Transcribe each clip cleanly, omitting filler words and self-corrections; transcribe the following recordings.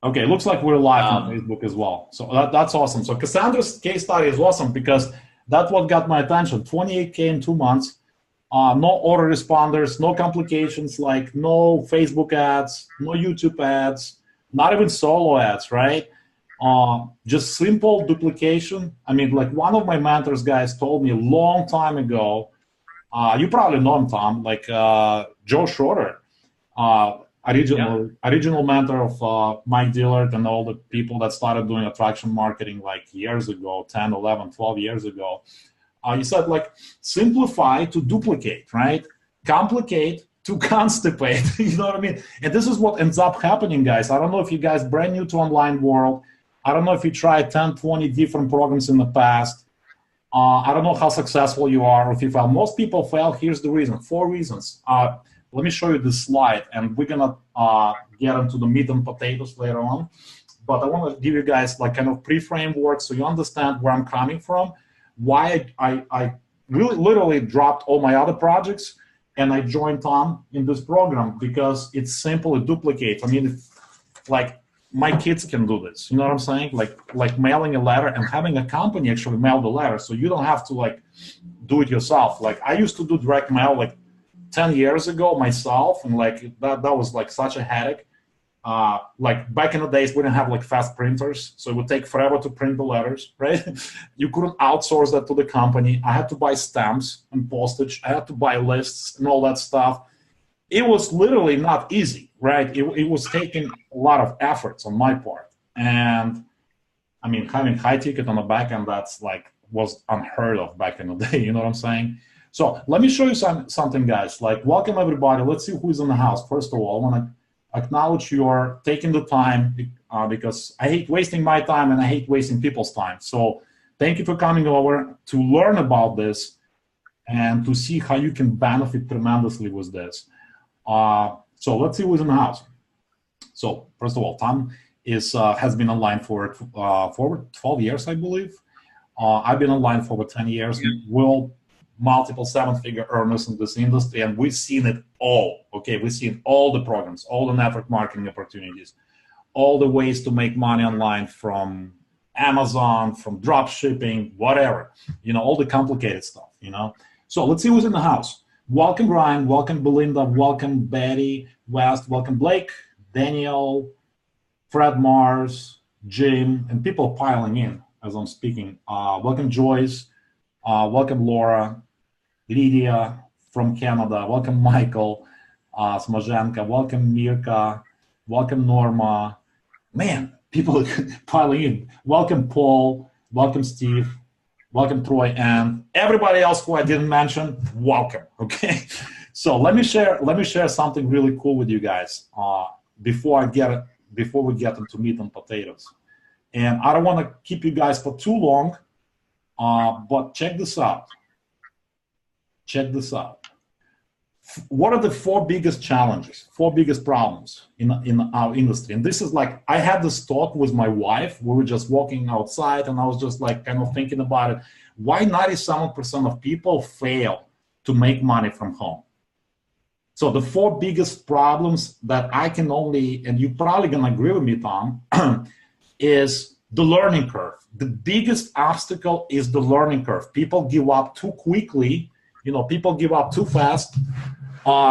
Okay, looks like we're live on Um, Facebook as well. So that's awesome. So Cassandra's case study is awesome because that's what got my attention. 28K in 2 months, no autoresponders, no complications, like no Facebook ads, no YouTube ads, not even solo ads, right? Just simple duplication. I mean, like one of my mentors guys told me a long time ago, you probably know him, Tom, like Joe Schroeder, yeah, original mentor of Mike Dillard and all the people that started doing attraction marketing like years ago, 10, 11, 12 years ago. He said like simplify to duplicate, right? Complicate to constipate. You know what I mean? And this is what ends up happening, guys. I don't know if you guys brand new to online world. I don't know if you tried 10, 20 different programs in the past. I don't know how successful you are or if you fail. Most people fail. Here's the reason. Four reasons. Let me show you this slide, and we're gonna get into the meat and potatoes later on. But I want to give you guys like kind of pre-framework so you understand where I'm coming from, why I really literally dropped all my other projects and I joined Tom in this program because it's simple to duplicate. I mean, like my kids can do this. You know what I'm saying? Like mailing a letter and having a company actually mail the letter, so you don't have to like do it yourself. Like I used to do direct mail like 10 years ago myself, and like that was like such a headache. Like back in the days, we didn't have like fast printers, so it would take forever to print the letters, right? You couldn't outsource that to the company. I had to buy stamps and postage. I had to buy lists and all that stuff. It was literally not easy, right? It was taking a lot of efforts on my part. And I mean, having high ticket on the back end, that's like was unheard of back in the day. You know what I'm saying? So let me show you something, guys. Like, welcome everybody. Let's see who's in the house. First of all, I want to acknowledge your taking the time because I hate wasting my time and I hate wasting people's time. So thank you for coming over to learn about this and to see how you can benefit tremendously with this. So let's see who's in the house. So first of all, Tom is has been online for 12 years, I believe. I've been online for over 10 years. yeah, We'll multiple seven-figure earners in this industry, and we've seen it all. Okay, we've seen all the programs, all the network marketing opportunities, all the ways to make money online from Amazon, from drop shipping, whatever. You know, all the complicated stuff. You know. So let's see who's in the house. Welcome, Ryan. Welcome, Belinda. Welcome, Betty West. Welcome, Blake, Daniel, Fred Mars, Jim, and people piling in as I'm speaking. Welcome, Joyce. Welcome, Laura, Lydia from Canada. Welcome, Michael Smoženka. Welcome, Mirka. Welcome, Norma. Man, people piling in. Welcome, Paul. Welcome, Steve. Welcome, Troy, and everybody else who I didn't mention. Welcome. Okay, so let me share something really cool with you guys before we get into meat and potatoes. And I don't want to keep you guys for too long, but check this out. Check this out. What are the four biggest challenges, four biggest problems in our industry? And this is like, I had this talk with my wife. We were just walking outside and I was just like kind of thinking about it. Why 97% of people fail to make money from home? So the four biggest problems that I can only, and you're probably gonna agree with me, Tom, is the learning curve. The biggest obstacle is the learning curve. People give up too quickly. You know, people give up too fast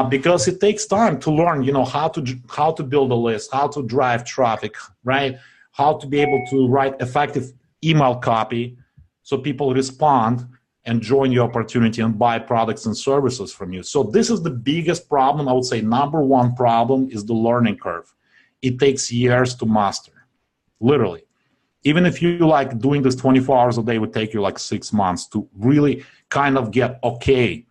because it takes time to learn. You know, how to build a list, how to drive traffic, right? How to be able to write effective email copy so people respond and join your opportunity and buy products and services from you. So this is the biggest problem. I would say number one problem is the learning curve. It takes years to master, literally. Even if you like doing this 24 hours a day, it would take you like 6 months to really kind of get okay,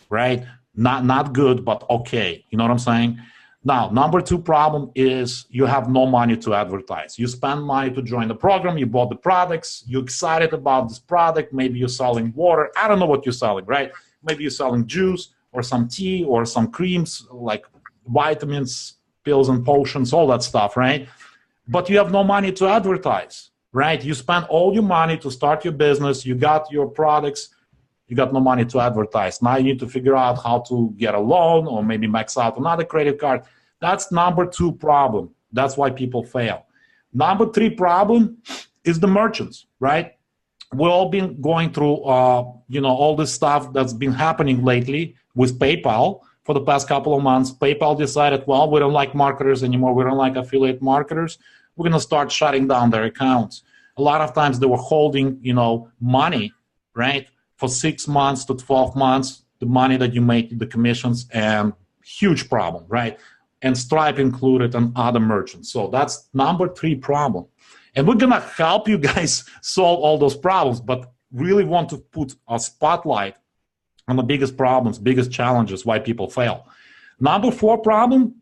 right? Not good, but okay. You know what I'm saying? Now, number two problem is you have no money to advertise. You spend money to join the program, you bought the products, you're excited about this product, maybe you're selling water. I don't know what you're selling, right? Maybe you're selling juice or some tea or some creams like vitamins, pills and potions, all that stuff, right? But you have no money to advertise. Right? You spend all your money to start your business. You got your products. You got no money to advertise. Now you need to figure out how to get a loan or maybe max out another credit card. That's number two problem. That's why people fail. Number three problem is the merchants, right? We've all been going through, all this stuff that's been happening lately with PayPal for the past couple of months. PayPal decided, well, we don't like marketers anymore. We don't like affiliate marketers. We're going to start shutting down their accounts. A lot of times they were holding, money, right, for 6 months to 12 months, the money that you make, the commissions, and huge problem, right? And Stripe included and other merchants. So that's number three problem. And we're going to help you guys solve all those problems, but really want to put a spotlight on the biggest problems, biggest challenges, why people fail. Number four problem,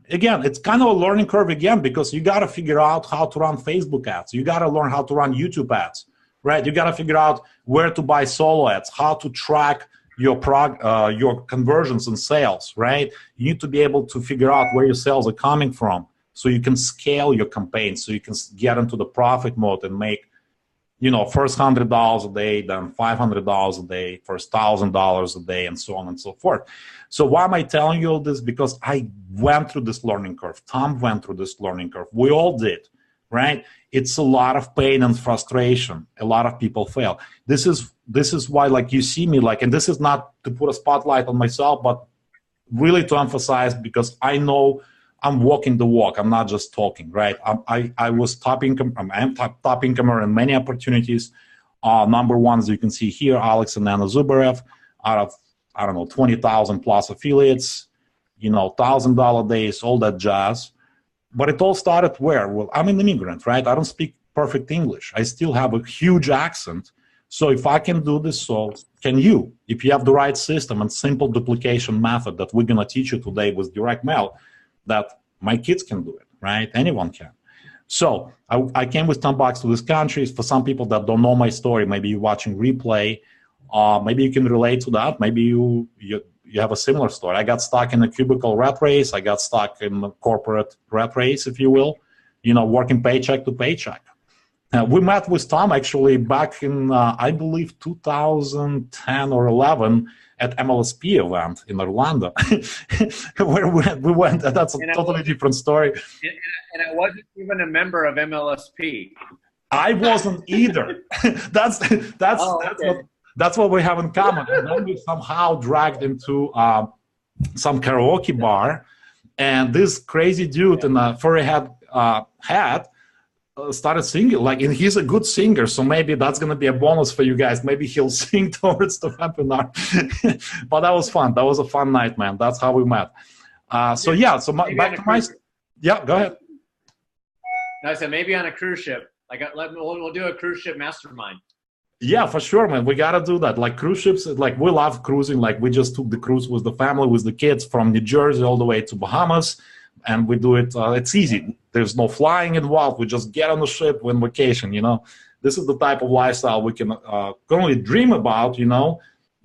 again, it's kind of a learning curve again, because you got to figure out how to run Facebook ads. You got to learn how to run YouTube ads, right? You got to figure out where to buy solo ads, how to track your conversions and sales, right? You need to be able to figure out where your sales are coming from so you can scale your campaigns, so you can get into the profit mode and make, first $100 a day, then $500 a day, first $1,000 a day, and so on and so forth. So why am I telling you all this? Because I went through this learning curve. Tom went through this learning curve. We all did, right? It's a lot of pain and frustration. A lot of people fail. This is why, like, you see me, like, and this is not to put a spotlight on myself, but really to emphasize, because I know I'm walking the walk. I'm not just talking, right? I was top income. I'm top incomer in many opportunities. Number one, as you can see here, Alex and Anna Zubarev, out of, I don't know, 20,000 plus affiliates, $1,000 days, all that jazz. But it all started where? Well, I'm an immigrant, right? I don't speak perfect English. I still have a huge accent. So if I can do this, so can you. If you have the right system and simple duplication method that we're going to teach you today with direct mail, that my kids can do it, right? Anyone can. So I came with $10 to this country. For some people that don't know my story, maybe you're watching replay, maybe you can relate to that. Maybe you have a similar story. I got stuck in a cubicle rat race. I got stuck in a corporate rat race, if you will, working paycheck to paycheck. We met with Tom actually back in, I believe, 2010 or 11 at MLSP event in Orlando, where we went. That's a totally different story. And I wasn't even a member of MLSP. I wasn't either. That's what we have in common. And then we somehow dragged into some karaoke bar, and this crazy dude in a furry hat started singing, and he's a good singer, so maybe that's going to be a bonus for you guys. Maybe he'll sing towards the webinar. But that was fun. That was a fun night, man. That's how we met. Back to my... Yeah, go ahead. No, I said maybe on a cruise ship. We'll do a cruise ship mastermind. Yeah, for sure, man. We got to do that. Like cruise ships, we love cruising. Like we just took the cruise with the family, with the kids from New Jersey all the way to Bahamas. And we do it, it's easy. There's no flying involved. We just get on the ship, we're on vacation, This is the type of lifestyle we can only dream about,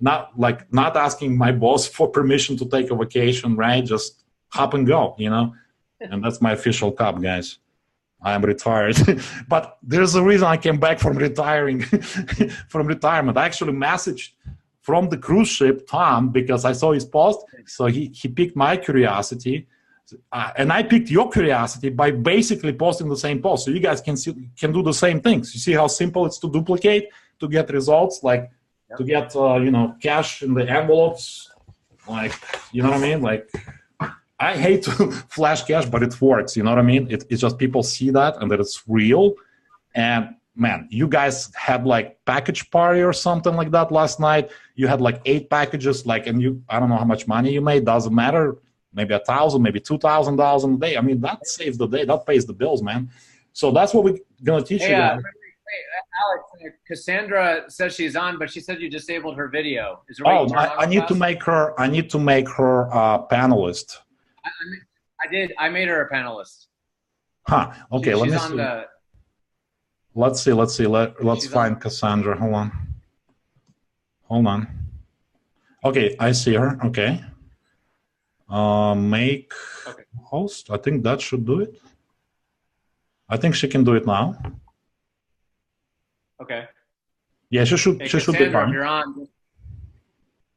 not asking my boss for permission to take a vacation, right? Just hop and go, And that's my official cup, guys. I am retired. But there's a reason I came back from retiring, from retirement. I actually messaged from the cruise ship, Tom, because I saw his post. So he piqued my curiosity. And I picked your curiosity by basically posting the same post, so you guys can do the same things. You see how simple it's to duplicate, to get results, to get cash in the envelopes, you know what I mean? I hate to flash cash, but it works. You know what I mean? It's just people see that and that it's real. And man, you guys had package party or something like that last night. You had 8 packages, and I don't know how much money you made. Doesn't matter. Maybe $1,000, maybe $2,000 a day. I mean, that saves the day. That pays the bills, man. So that's what we're gonna teach you guys. Alex, Cassandra says she's on, but she said you disabled her video. Is there I need to make her. I need to make her a panelist. I did. I made her a panelist. Huh. Okay. Let me see. Let's see. Let's find Cassandra. Hold on. Okay, I see her. Okay. Make host. I think that should do it. I think she can do it now. Okay. Yeah, she should. She should be on.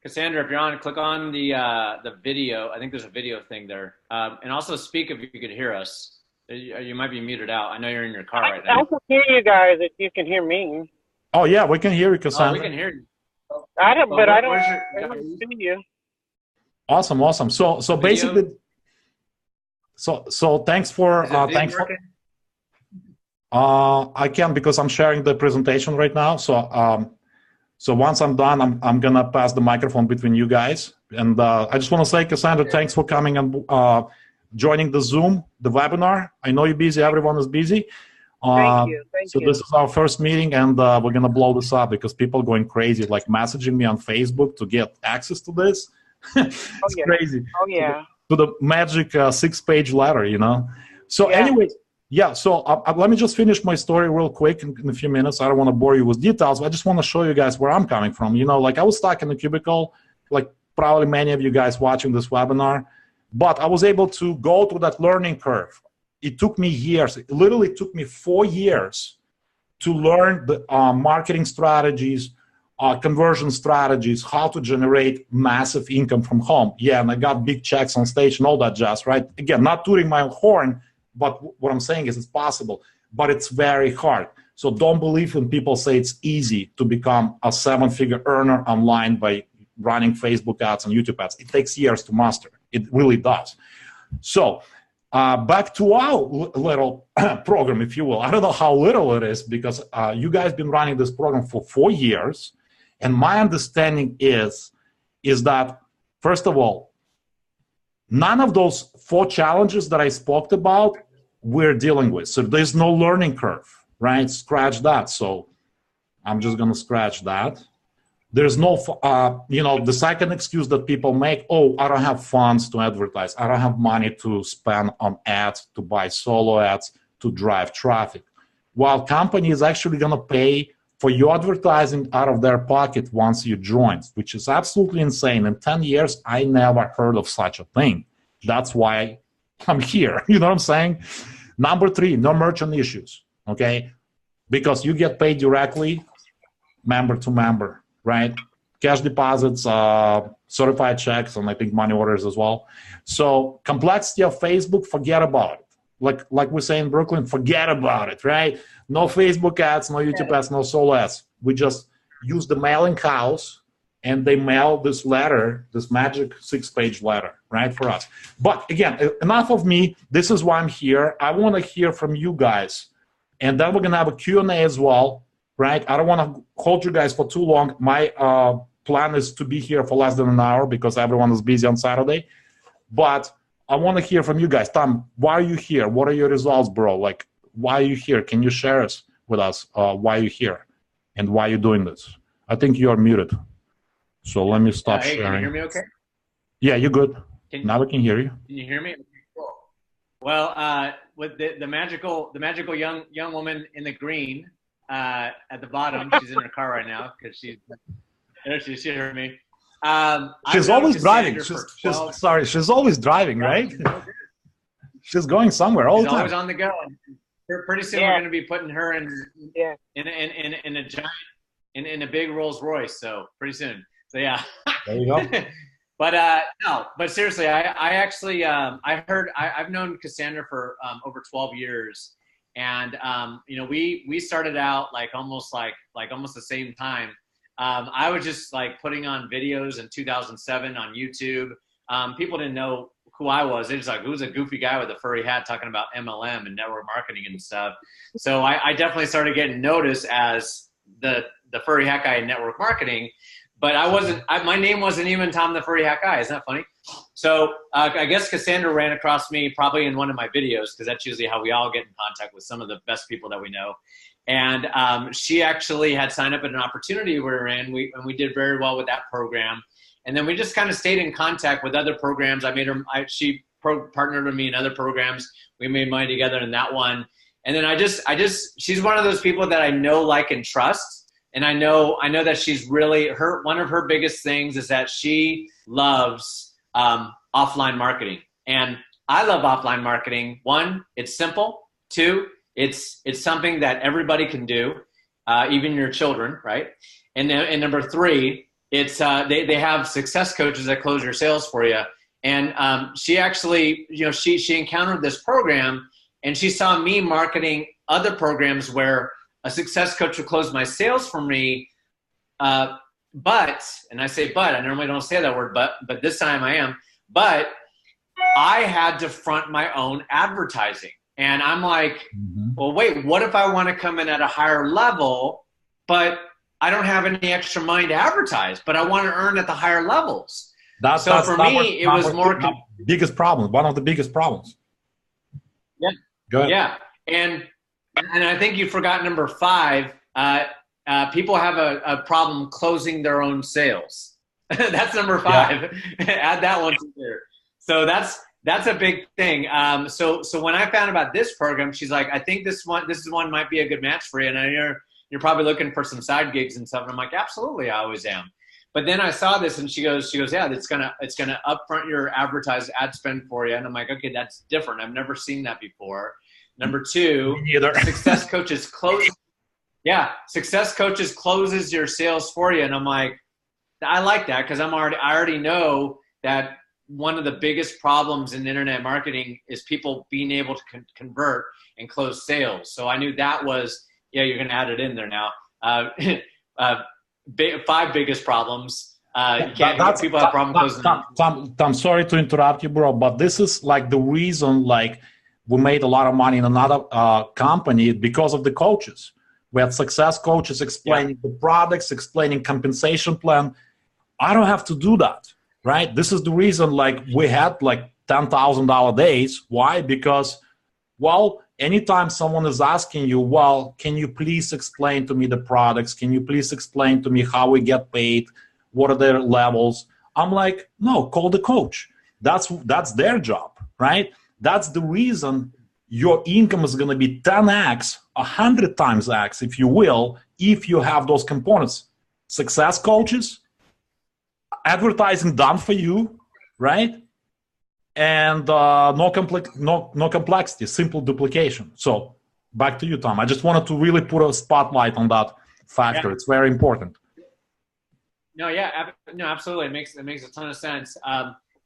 Cassandra, if you're on, click on the video. I think there's a video thing there, and also speak if you could hear us. You might be muted out. I know you're in your car right I now. can hear you guys if you can hear me. Oh yeah, we can hear you, Cassandra. Oh, we can hear you. I don't Where's see you. Awesome. So Video? basically, so thanks for Is it video thanks for. working? I can, because I'm sharing the presentation right now. So once I'm done, I'm gonna pass the microphone between you guys. And I just want to say, Cassandra, thanks for coming and joining the Zoom, the webinar. I know you're busy. Everyone is busy. Thank you. Thank you. This is our first meeting, and we're gonna blow this up because people are going crazy, like messaging me on Facebook to get access to this. It's crazy. Oh yeah. To the magic 6-page letter, you know. So anyways, yeah. So let me just finish my story real quick in a few minutes. I don't want to bore you with details, but I just want to show you guys where I'm coming from. You know, like I was stuck in the cubicle, like probably many of you guys watching this webinar, but I was able to go through that learning curve. It took me years. It literally took me 4 years to learn the marketing strategies, conversion strategies, how to generate massive income from home. Yeah, and I got big checks on stage and all that jazz, right? Again, not tooting my horn, but what I'm saying is it's possible, but it's very hard. So don't believe when people say it's easy to become a 7-figure earner online by running Facebook ads and YouTube ads. It takes years to master. It really does. So back to our little program, if you will. I don't know how little it is because you guys been running this program for 4 years. And my understanding is that, first of all, none of those 4 challenges that I spoke about we're dealing with. So there's no learning curve, right? Scratch that. So I'm just going to scratch that. There's no, the second excuse that people make, oh, I don't have funds to advertise. I don't have money to spend on ads, to buy solo ads, to drive traffic. While company is actually going to pay for your advertising out of their pocket once you join, which is absolutely insane. In 10 years, I never heard of such a thing. That's why I'm here. You know what I'm saying? Number 3, no merchant issues, okay? Because you get paid directly, member to member. Right? Cash deposits, certified checks, and I think money orders as well. So complexity of Facebook, forget about it. Like we say in Brooklyn, forget about it, right? No Facebook ads, no YouTube ads, no solo ads. We just use the mailing house and they mail this letter, this magic 6-page letter, right, for us. But again, enough of me. This is why I'm here. I want to hear from you guys. And then we're going to have a Q&A as well. Right? I don't want to hold you guys for too long. My plan is to be here for less than an hour because everyone is busy on Saturday. But I want to hear from you guys. Tom, why are you here? What are your results, bro? Like, why are you here? Can you share with us why you're here and why you're doing this? I think you are muted. So let me stop sharing. Can you hear me okay? Yeah, you're good. Now we can hear you. Can you hear me? Cool. Well, with the magical young woman in the green, at the bottom, she's in her car right now because she heard me. She's always driving. She's always driving, right? She's going somewhere all the time. She's always on the go. Pretty soon we're going to be putting her in a giant in a big Rolls Royce. So pretty soon. So yeah. There you go. But seriously, I actually I've known Cassandra for over 12 years. And we started out almost the same time. I was just putting on videos in 2007 on YouTube. People didn't know who I was. They just who's a goofy guy with a furry hat talking about MLM and network marketing and stuff. So I definitely started getting noticed as the furry hat guy in network marketing. But my name wasn't even Tom the Furry Hat Guy. Isn't that funny? So I guess Cassandra ran across me probably in one of my videos because that's usually how we all get in contact with some of the best people that we know. And she actually had signed up at an opportunity we were in, and we did very well with that program. And then we just kind of stayed in contact with other programs. She partnered with me in other programs. We made money together in that one. And then she's one of those people that I know, like, and trust. And I know that she's really one of her biggest things is that she loves offline marketing. And I love offline marketing. 1, it's simple. 2, it's something that everybody can do, even your children, right? And number 3, it's they have success coaches that close your sales for you. And she actually, she encountered this program, and she saw me marketing other programs where a success coach would close my sales for me. But, and I say but, I normally don't say that word, but this time I am, but I had to front my own advertising. And I'm like, well, wait, what if I want to come in at a higher level, but I don't have any extra money to advertise, but I want to earn at the higher levels? So for me, it was more biggest problem. One of the biggest problems. Yeah. Go ahead. Yeah. And I think you forgot number 5. People have a problem closing their own sales. That's number 5. Yeah. Add that one to there. So that's a big thing. So when I found about this program, she's like, I think this one might be a good match for you. And I know you're probably looking for some side gigs and stuff. And I'm like, absolutely, I always am. But then I saw this, and she goes, yeah, it's gonna upfront your advertised ad spend for you. And I'm like, okay, that's different. I've never seen that before. Number 2, Success Coaches close. Yeah, Success Coaches closes your sales for you. And I'm like, I like that, because I already know that one of the biggest problems in internet marketing is people being able to convert and close sales. So I knew that was, yeah, you're going to add it in there now. 5 biggest problems. People have problems closing. Tom, sorry to interrupt you, bro, but this is like the reason, like, we made a lot of money in another company because of the coaches. We had success coaches explaining the products, explaining compensation plan. I don't have to do that, right? This is the reason, like, we had like $10,000 days. Why? Because, well, anytime someone is asking you, well, can you please explain to me the products? Can you please explain to me how we get paid? What are their levels? I'm like, no, call the coach. That's their job, right? That's the reason your income is going to be 10x, 100 times X, if you will, if you have those components. Success coaches, advertising done for you, right? And no complexity, simple duplication. So back to you, Tom. I just wanted to really put a spotlight on that factor. Yeah. It's very important. No, absolutely. It makes a ton of sense.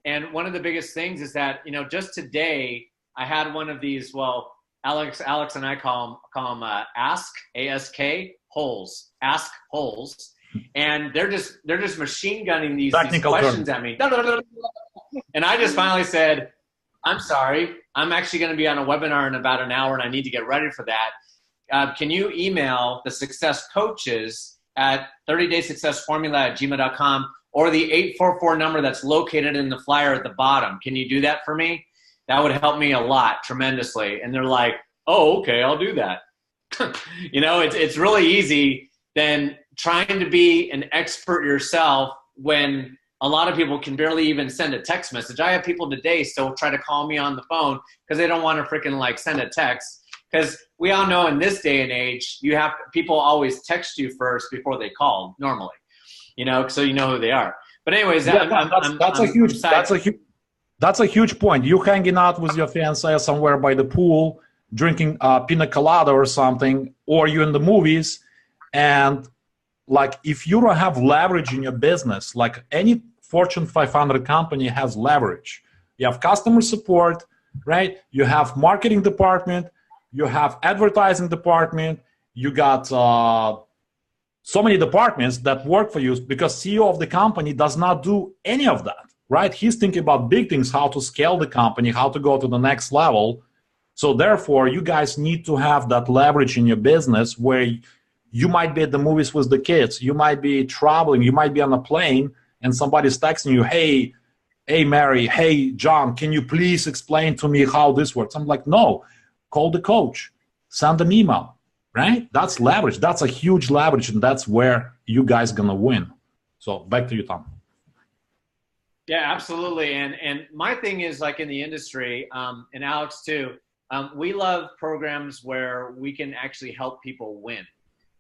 And one of the biggest things is that, just today I had one of these, well, Alex and I call them ask, A-S-K, holes, ask holes. And they're just machine gunning these questions at me. And I just finally said, I'm sorry, I'm actually going to be on a webinar in about an hour and I need to get ready for that. Can you email the success coaches at 30daysuccessformula@gmail.com or the 844 number that's located in the flyer at the bottom? Can you do that for me? That would help me a lot, tremendously. And they're like, oh, okay, I'll do that. It's really easy than trying to be an expert yourself when a lot of people can barely even send a text message. I have people today still try to call me on the phone because they don't want to freaking send a text. Because we all know in this day and age, people always text you first before they call normally, so you know who they are. But anyways, that's a huge point. You hanging out with your fiancé somewhere by the pool, drinking pina colada or something, or you in the movies, and like if you don't have leverage in your business, like any Fortune 500 company has leverage. You have customer support, right? You have marketing department, you have advertising department, you got so many departments that work for you because CEO of the company does not do any of that, right? He's thinking about big things, how to scale the company, how to go to the next level. So therefore, you guys need to have that leverage in your business where you might be at the movies with the kids, you might be traveling, you might be on a plane, and somebody's texting you, hey, Mary, hey, John, can you please explain to me how this works? I'm like, no, call the coach, send an email, right? That's leverage. That's a huge leverage, and that's where you guys going to win. So back to you, Tom. Yeah, absolutely. And my thing is, like, in the industry, and Alex too, we love programs where we can actually help people win.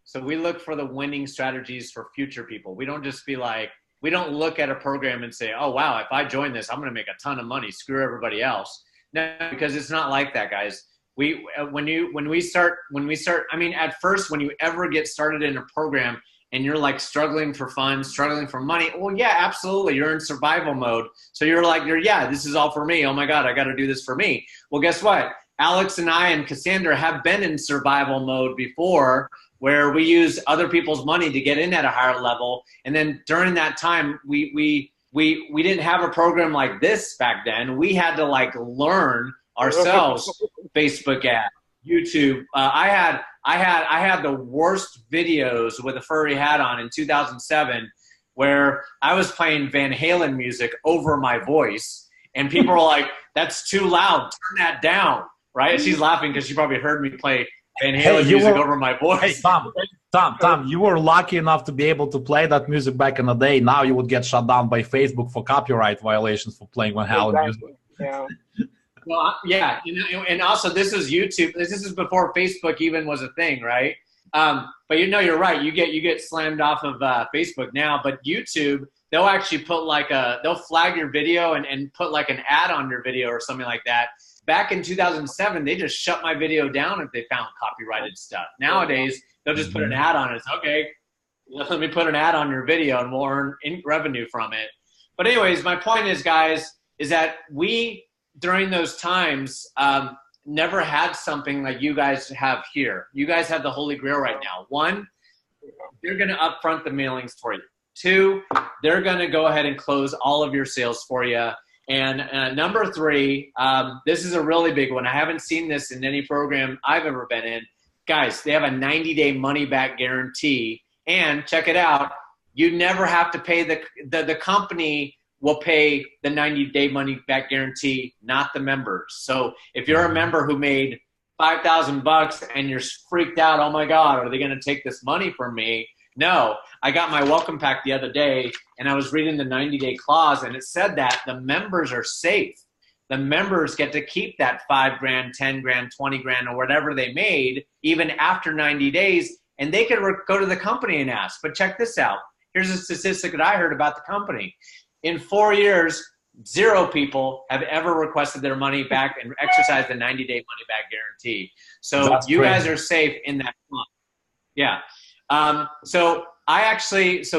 So we look for the winning strategies for future people. We don't just be like, we don't look at a program and say, oh, wow, if I join this, I'm going to make a ton of money, screw everybody else. No, because it's not like that, guys. When we start, I mean, at first, when you ever get started in a program and you're like struggling for funds, struggling for money, well, yeah, absolutely. You're in survival mode. So you're like, yeah, this is all for me. Oh my God, I got to do this for me. Well, guess what? Alex and I and Cassandra have been in survival mode before, where we use other people's money to get in at a higher level. And then during that time, we didn't have a program like this back then. We had to like learn ourselves Facebook ads, YouTube. I had the worst videos with a furry hat on in 2007, where I was playing Van Halen music over my voice, and people were like, "That's too loud. Turn that down." Right? She's laughing because she probably heard me play Van Halen music over my voice. Hey, Tom, you were lucky enough to be able to play that music back in the day. Now you would get shut down by Facebook for copyright violations for playing Van Halen music. Yeah. Well, yeah, and also this is YouTube. This is before Facebook even was a thing, right? But you're right. You get slammed off of Facebook now, but YouTube, they'll actually put they'll flag your video and put like an ad on your video or something like that. Back in 2007, they just shut my video down if they found copyrighted stuff. Nowadays, they'll just put an ad on it. It's okay, let me put an ad on your video and we'll earn revenue from it. But anyways, my point is, guys, is that we, during those times, never had something like you guys have here. You guys have the Holy Grail right now. One, they're going to upfront the mailings for you. Two, they're going to go ahead and close all of your sales for you. And number three, this is a really big one. I haven't seen this in any program I've ever been in. Guys, they have a 90-day money-back guarantee. And check it out, you never have to pay the company will pay the 90-day money-back guarantee, not the members. So if you're a member who made $5,000 and you're freaked out, oh my God, are they going to take this money from me? No, I got my welcome pack the other day and I was reading the 90-day clause and it said that the members are safe. The members get to keep that $5 grand, 10 grand, 20 grand, or whatever they made even after 90 days, and they could go to the company and ask. But check this out. Here's a statistic that I heard about the company. In 4 years, 0 people have ever requested their money back and exercised the 90-day money-back guarantee. So that's you crazy. Guys are safe in that month. Yeah. So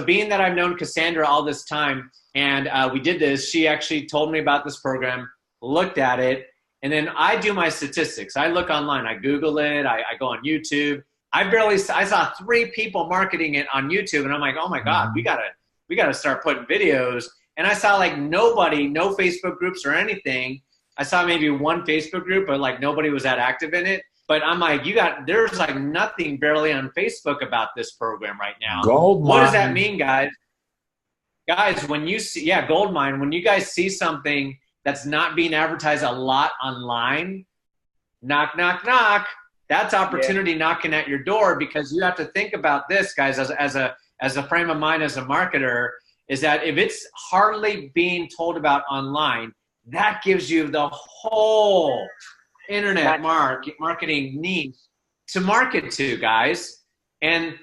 being that I've known Cassandra all this time and we did this, she actually told me about this program, looked at it, and then I do my statistics. I look online, I Google it, I go on YouTube. I saw 3 people marketing it on YouTube, and I'm like, oh my God, we gotta start putting videos. And I saw like nobody, no Facebook groups or anything. I saw maybe 1 Facebook group, but like nobody was that active in it. But I'm like, there's like nothing barely on Facebook about this program right now. Goldmine. What does that mean, guys? Guys, when you see, Goldmine, when you guys see something that's not being advertised a lot online, knock, knock, knock, that's opportunity knocking at your door, because you have to think about this, guys, as a frame of mind as a marketer, is that if it's hardly being told about online, that gives you the whole internet marketing niche to market to, guys. And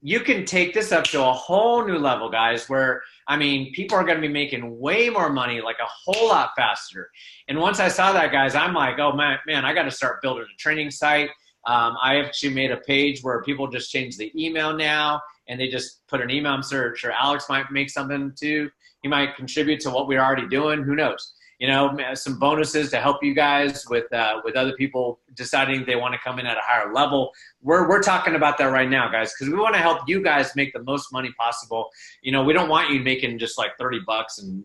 you can take this up to a whole new level, guys, where, I mean, people are going to be making way more money, like a whole lot faster. And once I saw that, guys, I'm like, oh, man, I got to start building a training site. I actually made a page where people just change the email now, and they just put an email search, or Alex might make something too. He might contribute to what we're already doing. Who knows? You know, some bonuses to help you guys with other people deciding they want to come in at a higher level. We're talking about that right now, guys, because we want to help you guys make the most money possible. You know, we don't want you making just like $30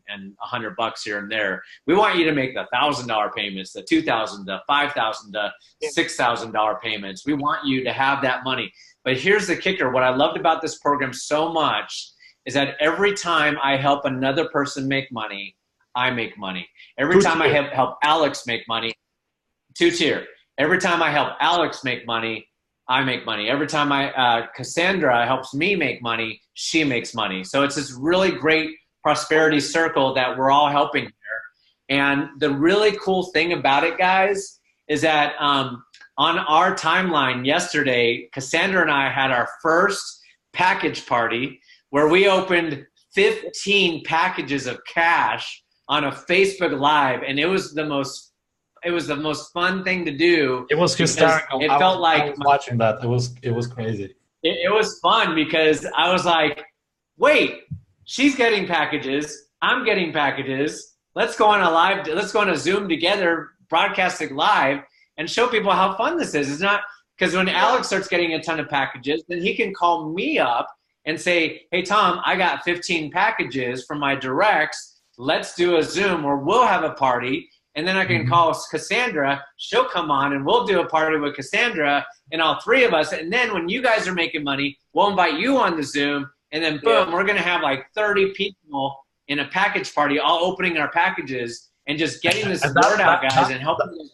and $100 here and there. We want you to make the $1,000 payments, the $2,000, the $5,000, the $6,000 payments. We want you to have that money. But here's the kicker. What I loved about this program so much is that every time I help another person make money, I make money. Every time I help Alex make money, 2-tier. Every time I help Alex make money, I make money. Every time Cassandra helps me make money, she makes money. So it's this really great prosperity circle that we're all helping here. And the really cool thing about it, guys, is that on our timeline yesterday, Cassandra and I had our first package party where we opened 15 packages of cash on a Facebook Live, and it was the most fun thing to do. It was hysterical. I was watching that. It was crazy. It was fun because I was like, wait, she's getting packages, I'm getting packages. Let's go on a Zoom together, broadcasting live. and show people how fun this is. It's not because when Alex starts getting a ton of packages, then he can call me up and say, hey, Tom, I got 15 packages from my directs. Let's do a Zoom or we'll have a party. And then I can call Cassandra. She'll come on and we'll do a party with Cassandra and all three of us. And then when you guys are making money, we'll invite you on the Zoom. And then boom, we're going to have like 30 people in a package party all opening our packages and just getting this word out, guys, and helping them.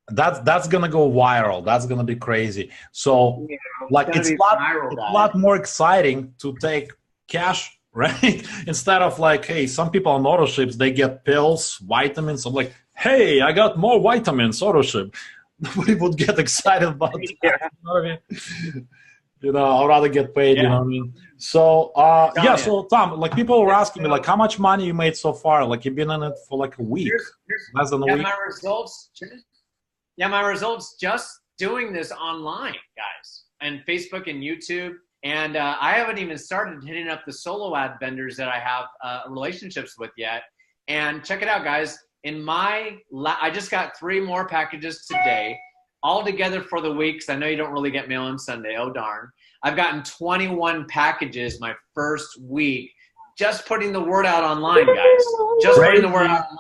That's gonna go viral. That's gonna be crazy. So like it's a lot more exciting to take cash, right? Instead of like, hey, some people on AutoShips, they get pills, vitamins. I'm like, hey, I got more vitamins, AutoShip. Nobody would get excited about that. You know what I mean? I'd rather get paid, you know what I mean? So, so Tom, like people were asking me, like, how much money you made so far? Like, you've been in it for like a week, less than a week. My results just doing this online, guys, and Facebook and YouTube. And I haven't even started hitting up the solo ad vendors that I have relationships with yet. And check it out, guys. I just got 3 more packages today, all together for the week, because I know you don't really get mail on Sunday. Oh, darn. I've gotten 21 packages my first week, just putting the word out online, guys. Just putting the word out online.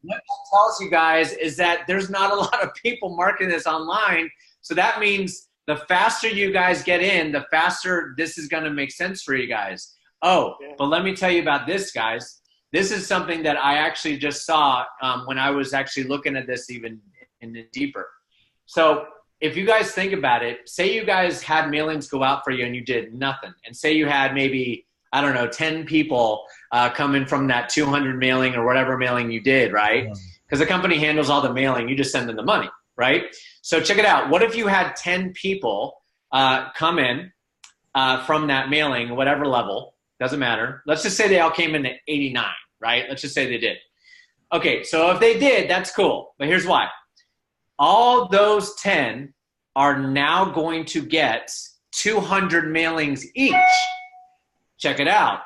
What that tells you guys is that there's not a lot of people marketing this online. So that means the faster you guys get in, the faster this is going to make sense for you guys. Oh, but let me tell you about this, guys. This is something that I actually just saw when I was actually looking at this even deeper. So if you guys think about it, say you guys had mailings go out for you and you did nothing. And say you had maybe, I don't know, 10 people coming from that 200 mailing or whatever mailing you did, right? Because the company handles all the mailing. You just send them the money, right? So check it out. What if you had 10 people come in from that mailing, whatever level, doesn't matter. Let's just say they all came in at 89, right? Let's just say they did. Okay, so if they did, that's cool. But here's why. All those 10 are now going to get 200 mailings each. Check it out.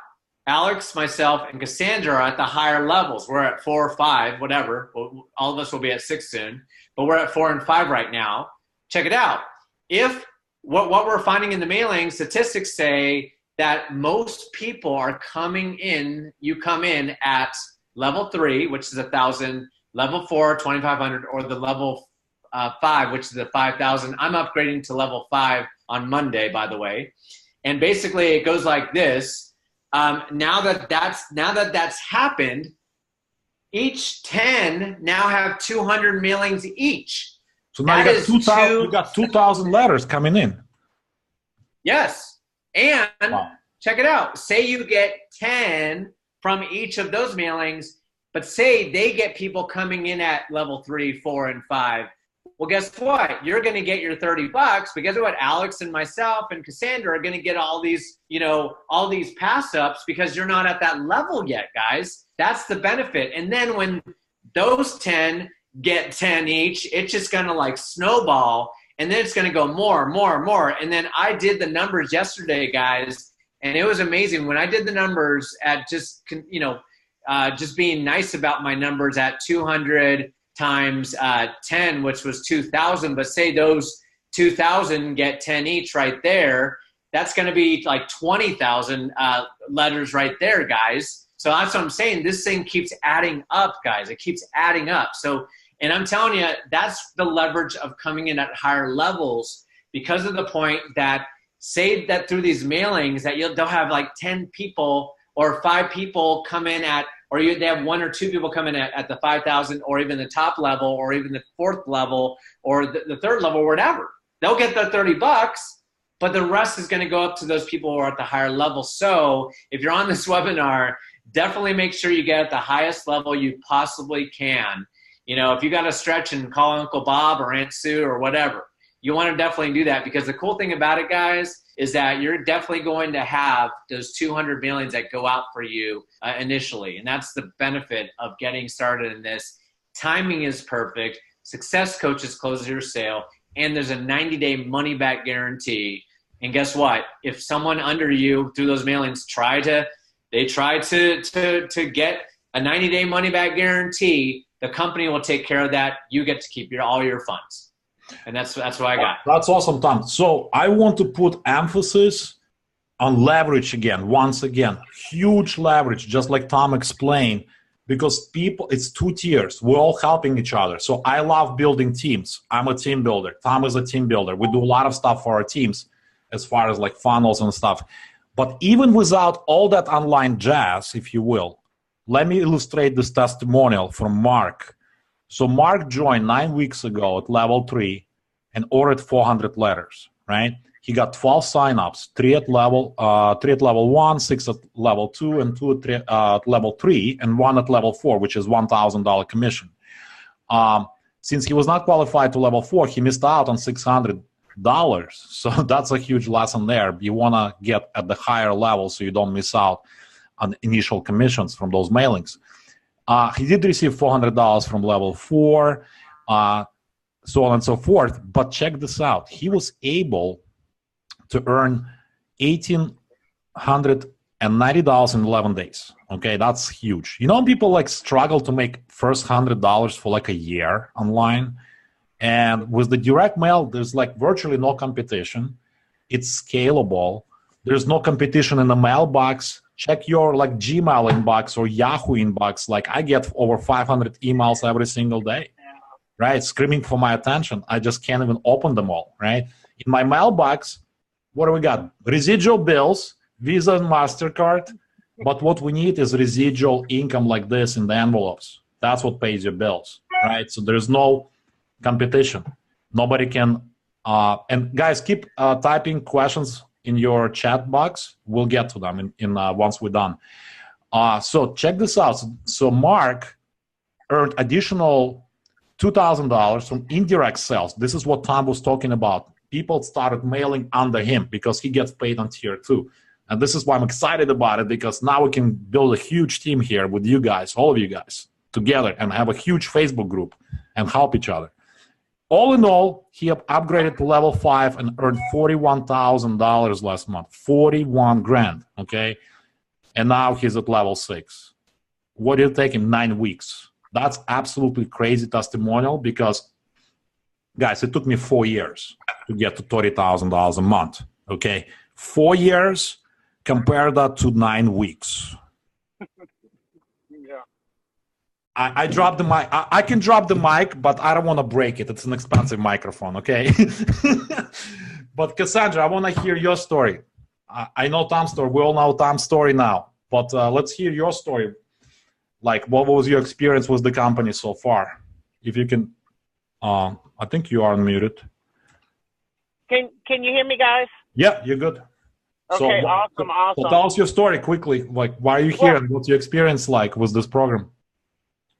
Alex, myself, and Cassandra are at the higher levels. We're at 4 or 5, whatever. All of us will be at 6 soon. But we're at 4 and 5 right now. Check it out. If what we're finding in the mailing, statistics say that most people are coming in, you come in at level 3, which is 1,000, level 4, 2,500, or the level 5, which is the 5,000. I'm upgrading to level 5 on Monday, by the way. And basically it goes like this. Now that that's happened, each 10 now have 200 mailings each. So now you got 2,000 letters coming in. Yes. And check it out. Say you get 10 from each of those mailings, but say they get people coming in at level 3, 4, and 5. Well, guess what? You're going to get your $30, but guess what? Alex and myself and Cassandra are going to get all these, all these pass ups because you're not at that level yet, guys. That's the benefit. And then when those 10 get 10 each, it's just going to like snowball, and then it's going to go more, more, more. And then I did the numbers yesterday, guys, and it was amazing when I did the numbers at just being nice about my numbers at 200 times 10, which was 2,000, but say those 2,000 get 10 each right there, that's going to be like 20,000 letters right there, guys. So that's what I'm saying. This thing keeps adding up, guys. It keeps adding up. So, and I'm telling you, that's the leverage of coming in at higher levels, because of the point that say that through these mailings that they'll have like 10 people or 5 people come in at, or they have 1 or 2 people come in at the 5,000, or even the top level, or even the 4th level, or the 3rd level, or whatever. They'll get their $30, but the rest is going to go up to those people who are at the higher level. So if you're on this webinar, definitely make sure you get at the highest level you possibly can. If you got to stretch and call Uncle Bob or Aunt Sue or whatever, you want to definitely do that, because the cool thing about it, guys, is that you're definitely going to have those 200 mailings that go out for you initially. And that's the benefit of getting started in this. Timing is perfect. Success coaches close your sale. And there's a 90-day money-back guarantee. And guess what? If someone under you through those mailings try to get a 90-day money-back guarantee, the company will take care of that. You get to keep all your funds. And that's what I got. That's awesome, Tom. So I want to put emphasis on leverage again, once again, huge leverage, just like Tom explained, because people, it's two tiers. We're all helping each other. So I love building teams. I'm a team builder. Tom is a team builder. We do a lot of stuff for our teams as far as like funnels and stuff. But even without all that online jazz, if you will, let me illustrate this testimonial from Mark. So Mark joined 9 weeks ago at level 3 and ordered 400 letters, right? He got 12 signups, 3 at level 1, 6 at level 2, and 2 at level 3, and 1 at level 4, which is $1,000 commission. Since he was not qualified to level 4, he missed out on $600. So that's a huge lesson there. You want to get at the higher level so you don't miss out on initial commissions from those mailings. He did receive $400 from level 4, so on and so forth. But check this out. He was able to earn $1,890 in 11 days. Okay, that's huge. You know, people like struggle to make first $100 for like a year online. And with the direct mail, there's like virtually no competition. It's scalable. There's no competition in the mailbox. Check your like Gmail inbox or Yahoo inbox. Like I get over 500 emails every single day, right? Screaming for my attention. I just can't even open them all, right? In my mailbox, what do we got? Residual bills, Visa and MasterCard. But what we need is residual income like this in the envelopes. That's what pays your bills, right? So there's no competition. Nobody can, and guys, keep typing questions in your chat box. We'll get to them in once we're done. So check this out. So Mark earned additional $2,000 from indirect sales. This is what Tom was talking about. People started mailing under him because he gets paid on tier 2. And this is why I'm excited about it, because now we can build a huge team here with you guys, all of you guys, together, and have a huge Facebook group and help each other. All in all, he upgraded to level 5 and earned $41,000 last month. 41 grand, okay? And now he's at level 6. What did it take him? 9 weeks. That's absolutely crazy testimonial because, guys, it took me 4 years to get to $30,000 a month, okay? 4 years, compare that to 9 weeks. I dropped the mic. I can drop the mic, but I don't want to break it. It's an expensive microphone, okay? But Cassandra, I want to hear your story. I know Tom's story. We all know Tom's story now. But let's hear your story. Like, what was your experience with the company so far? If you can, I think you are unmuted. Can you hear me, guys? Yeah, you're good. Okay, so, awesome. So tell us your story quickly. Like, why are you here and what's your experience like with this program?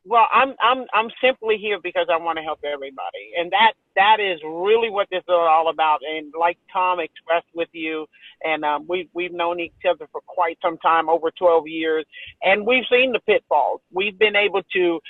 Well, I'm simply here because I want to help everybody, and that is really what this is all about. And like Tom expressed with you, and we've known each other for quite some time, over 12 years, and we've seen the pitfalls. We've been able to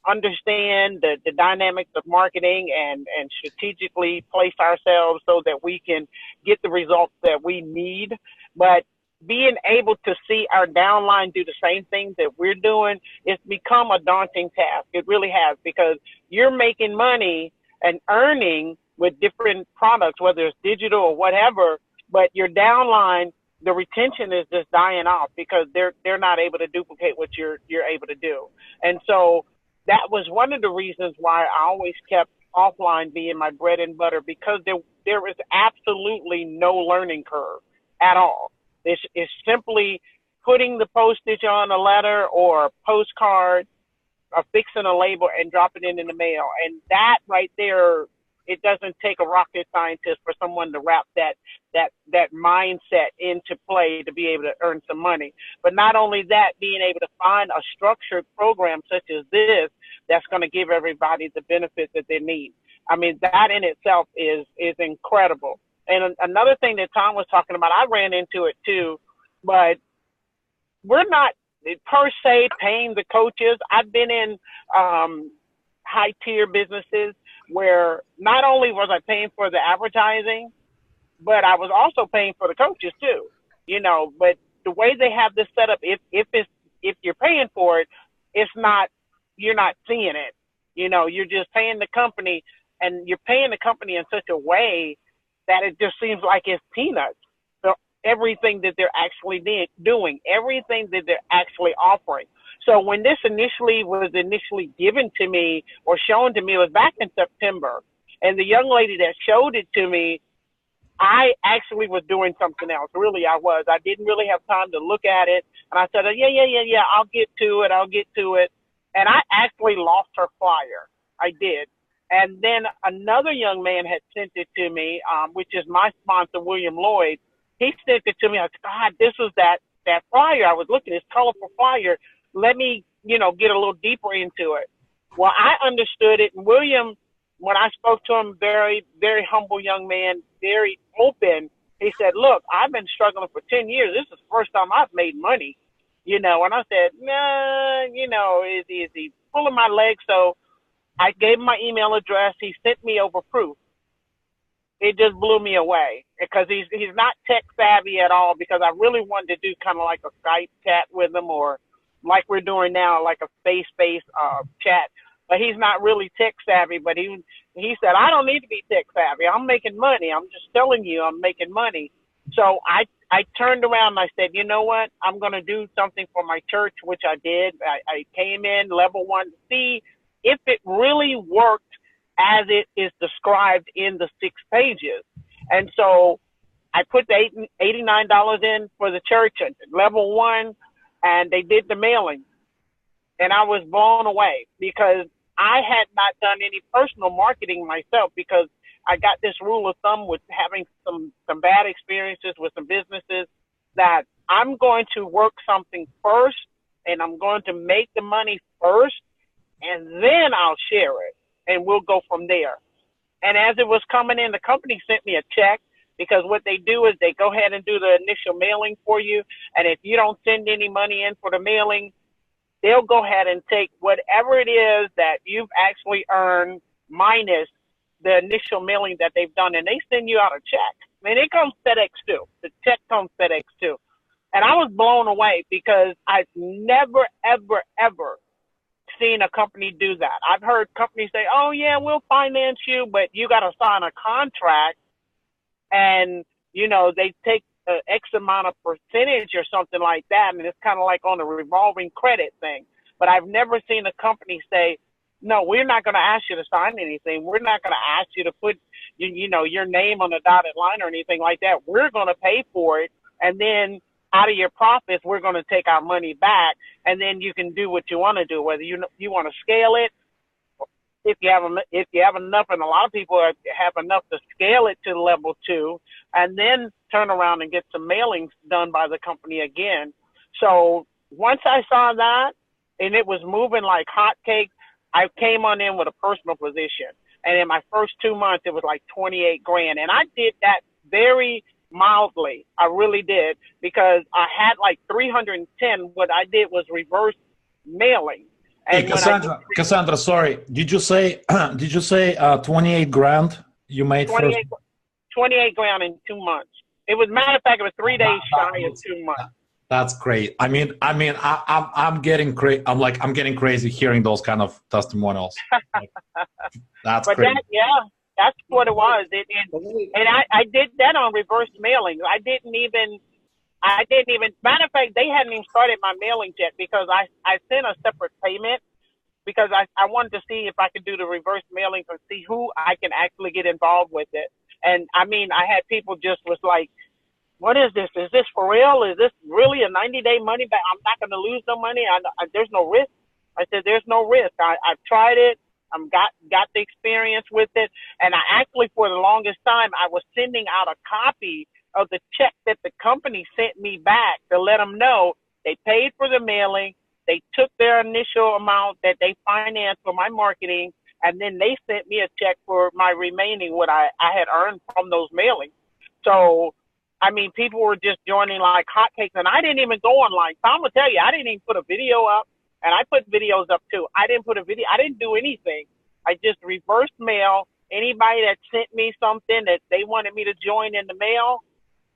understand the dynamics of marketing and strategically place ourselves so that we can get the results that we need. But being able to see our downline do the same things that we're doing, it's become a daunting task. It really has, because you're making money and earning with different products, whether it's digital or whatever, but your downline, the retention is just dying off because they're not able to duplicate what you're able to do. And so that was one of the reasons why I always kept offline being my bread and butter, because there is absolutely no learning curve at all. It's simply putting the postage on a letter or a postcard, or fixing a label and dropping it in the mail. And that right there, it doesn't take a rocket scientist for someone to wrap that mindset into play to be able to earn some money. But not only that, being able to find a structured program such as this that's going to give everybody the benefits that they need. I mean, that in itself is incredible. And another thing that Tom was talking about, I ran into it too, but we're not per se paying the coaches. I've been in high tier businesses where not only was I paying for the advertising, but I was also paying for the coaches too, you know. But the way they have this set up, if you're paying for it, it's not, you're not seeing it, you know. You're just paying the company, and you're paying the company in such a way that it just seems like it's peanuts. So everything that they're actually doing, everything that they're actually offering. So when this was initially given to me or shown to me, it was back in September. And the young lady that showed it to me, I actually was doing something else. Really, I was. I didn't really have time to look at it. And I said, yeah, I'll get to it. And I actually lost her flyer. I did. And then another young man had sent it to me, which is my sponsor, William Lloyd. He sent it to me. I said, God, this was that flyer. I was looking at this colorful flyer. Let me, get a little deeper into it. Well, I understood it. And William, when I spoke to him, very, very humble young man, very open. He said, look, I've been struggling for 10 years. This is the first time I've made money, and I said, nah, is he pulling my leg? So I gave him my email address. He sent me over proof. It just blew me away because he's not tech savvy at all, because I really wanted to do kind of like a Skype chat with him, or like we're doing now, like a face-to-face chat. But he's not really tech savvy. But he said, I don't need to be tech savvy. I'm making money. I'm just telling you, I'm making money. So I turned around and I said, you know what? I'm going to do something for my church, which I did. I came in level 1 to see if it really worked as it is described in the 6 pages. And so I put the $89 in for the church at level 1, and they did the mailing. And I was blown away because I had not done any personal marketing myself, because I got this rule of thumb with having some bad experiences with some businesses, that I'm going to work something first, and I'm going to make the money first, and then I'll share it, and we'll go from there. And as it was coming in, the company sent me a check, because what they do is they go ahead and do the initial mailing for you. And if you don't send any money in for the mailing, they'll go ahead and take whatever it is that you've actually earned minus the initial mailing that they've done, and they send you out a check. I mean, it comes FedEx too. The check comes FedEx too. And I was blown away because I've never, ever, ever seen a company do that. I've heard companies say, oh yeah, we'll finance you, but you got to sign a contract, and they take X amount of percentage or something like that, and it's kind of like on a revolving credit thing. But I've never seen a company say, no, we're not going to ask you to sign anything. We're not going to ask you to put your name on the dotted line or anything like that. We're going to pay for it, and then out of your profits, we're going to take our money back, and then you can do what you want to do, whether you want to scale it, if you have enough, and a lot of people have enough to scale it to level 2, and then turn around and get some mailings done by the company again. So once I saw that, and it was moving like hotcakes, I came on in with a personal position. And in my first 2 months, it was like 28 grand. And I did that very mildly. I really did, because I had like 310. What I did was reverse mailing. And hey, Cassandra, sorry. Did you say 28 grand you made 28 grand in 2 months. It was, matter of fact, it was 3 days shy of 2 months. That's great. I'm getting crazy. I'm getting crazy hearing those kind of testimonials. That's great. That's what it was. And I did that on reverse mailing. I didn't even, matter of fact, they hadn't even started my mailing yet, because I sent a separate payment, because I wanted to see if I could do the reverse mailing and see who I can actually get involved with it. And I mean, I had people just was like, what is this? Is this for real? Is this really a 90-day money back? I'm not going to lose no money. There's no risk. I said, there's no risk. I've tried it. Got the experience with it. And I actually, for the longest time, I was sending out a copy of the check that the company sent me back to let them know they paid for the mailing. They took their initial amount that they financed for my marketing, and then they sent me a check for my remaining, what I had earned from those mailings. So, I mean, people were just joining like hotcakes, and I didn't even go online. Tom will tell you, I didn't even put a video up, and I put videos up too. I didn't put a video. I didn't do anything. I just reverse mail anybody that sent me something that they wanted me to join in the mail.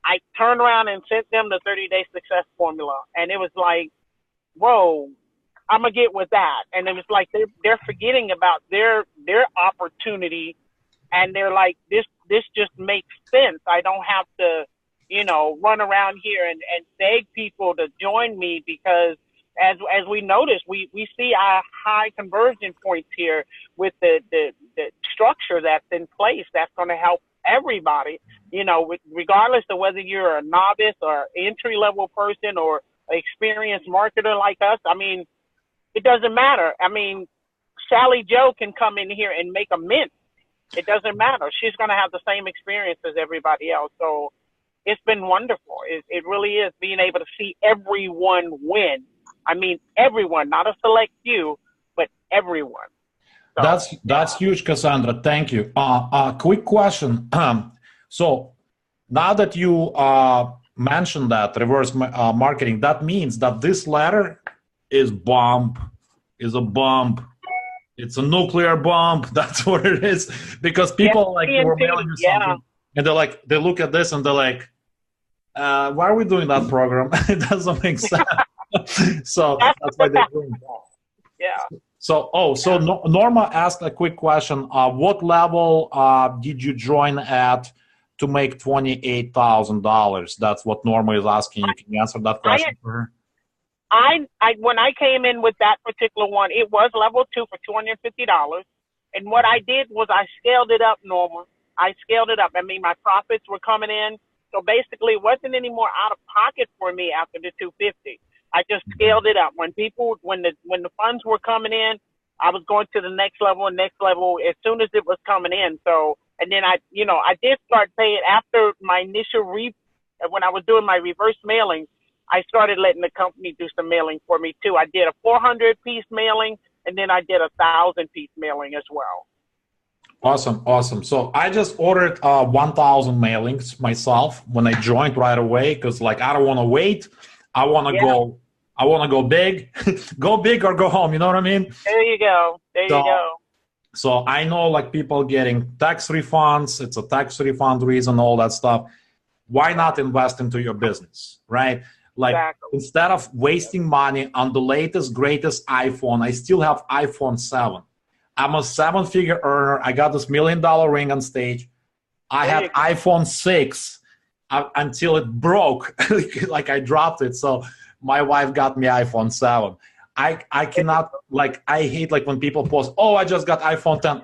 I turned around and sent them the 30-day success formula, and it was like, whoa, I'm gonna get with that. And it was like they're forgetting about their opportunity and they're like, this just makes sense. I don't have to, run around here and beg people to join me, because as we notice, we see our high conversion points here with the structure that's in place that's going to help everybody, regardless of whether you're a novice or entry level person or an experienced marketer like us. I mean, it doesn't matter. I mean, Sally Joe can come in here and make a mint. It doesn't matter. She's going to have the same experience as everybody else. So it's been wonderful. It really is, being able to see everyone win. I mean, everyone, not a select few, but everyone. So, that's huge, Cassandra. Thank you. Quick question. So now that you mentioned that reverse marketing, that means that this letter is a bomb. It's a nuclear bomb. That's what it is. Because people were mailing you something, and they look at this and they're like, why are we doing that program? It doesn't make sense. So that's why they're doing that. Yeah. So, Norma asked a quick question. What level did you join at to make $28,000? That's what Norma is asking. You can answer that question for her. When I came in with that particular one, it was level 2 for $250. And what I did was I scaled it up, Norma. I scaled it up. I mean, my profits were coming in. So basically it wasn't any more out of pocket for me after the $250. I just scaled it up. When the funds were coming in, I was going to the next level as soon as it was coming in. So, and then I did start paying after my initial when I was doing my reverse mailing. I started letting the company do some mailing for me too. I did a 400-piece mailing, and then I did a 1,000-piece mailing as well. Awesome. So I just ordered 1,000 mailings myself when I joined right away, because I don't want to wait. I want to go big, go big or go home. You know what I mean? There you go. So I know people getting tax refunds. It's a tax refund reason, all that stuff. Why not invest into your business, right? Exactly. Instead of wasting money on the latest, greatest iPhone, I still have iPhone 7. I'm a 7-figure earner. I got this $1 million ring on stage. I had iPhone 6 until it broke. I dropped it. So my wife got me iPhone 7. I cannot, I hate when people post, oh, I just got iPhone 10.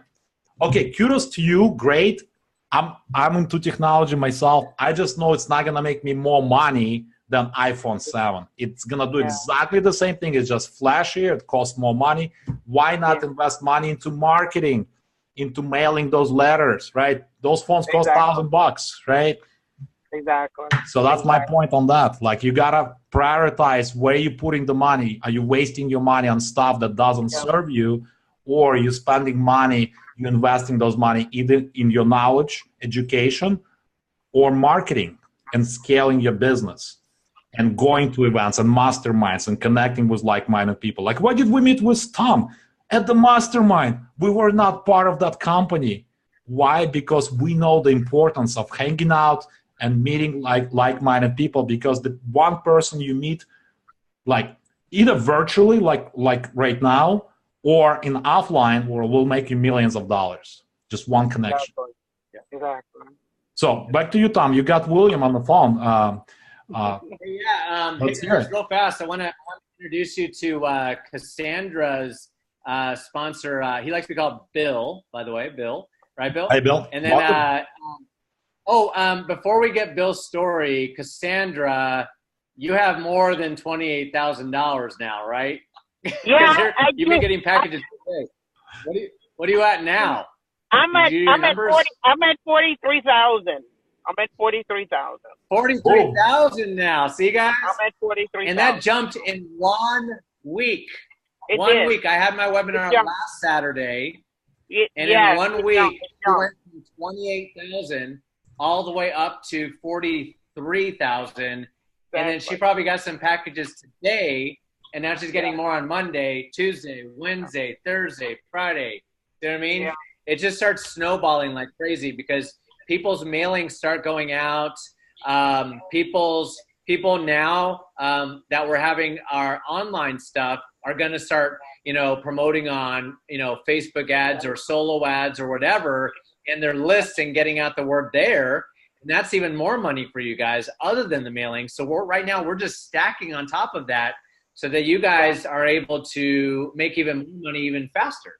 Okay, kudos to you. Great. I'm into technology myself. I just know it's not going to make me more money than iPhone 7. It's going to do exactly the same thing. It's just flashier. It costs more money. Why not invest money into marketing, into mailing those letters, right? Those phones cost $1,000, right? Exactly. So that's my point on that. You got to prioritize where you're putting the money. Are you wasting your money on stuff that doesn't serve you, or are you spending money, you investing those money either in your knowledge, education, or marketing and scaling your business and going to events and masterminds and connecting with like-minded people? Why did we meet with Tom at the mastermind? We were not part of that company. Why? Because we know the importance of hanging out and meeting like-minded people, because the one person you meet, either virtually, like right now, or in offline, will make you millions of dollars. Just one connection. Exactly. So back to you, Tom. You got William on the phone. Let's hear it. Real fast, I want to introduce you to Cassandra's sponsor. He likes to be called Bill, by the way. Bill, right, Bill? Hey, Bill. And then, before we get Bill's story, Cassandra, you have more than $28,000 now, right? Yeah, you've been getting packages today. What are you at now? I'm at 43,000. I'm at 43,000. 43,000 now. See, guys? I'm at 43,000. And that jumped in 1 week. It One did. week. I had my webinar last Saturday. In 1 week, we went from 28,000 all the way up to 43,000. And then she probably got some packages today. And now she's getting more on Monday, Tuesday, Wednesday, Thursday, Friday. You know what I mean? Yeah. It just starts snowballing like crazy because people's mailings start going out. People now that we're having our online stuff are going to start, promoting on, Facebook ads or solo ads or whatever. and their lists and getting out the word there. And that's even more money for you guys other than the mailing. So right now we're just stacking on top of that so that you guys are able to make even more money even faster.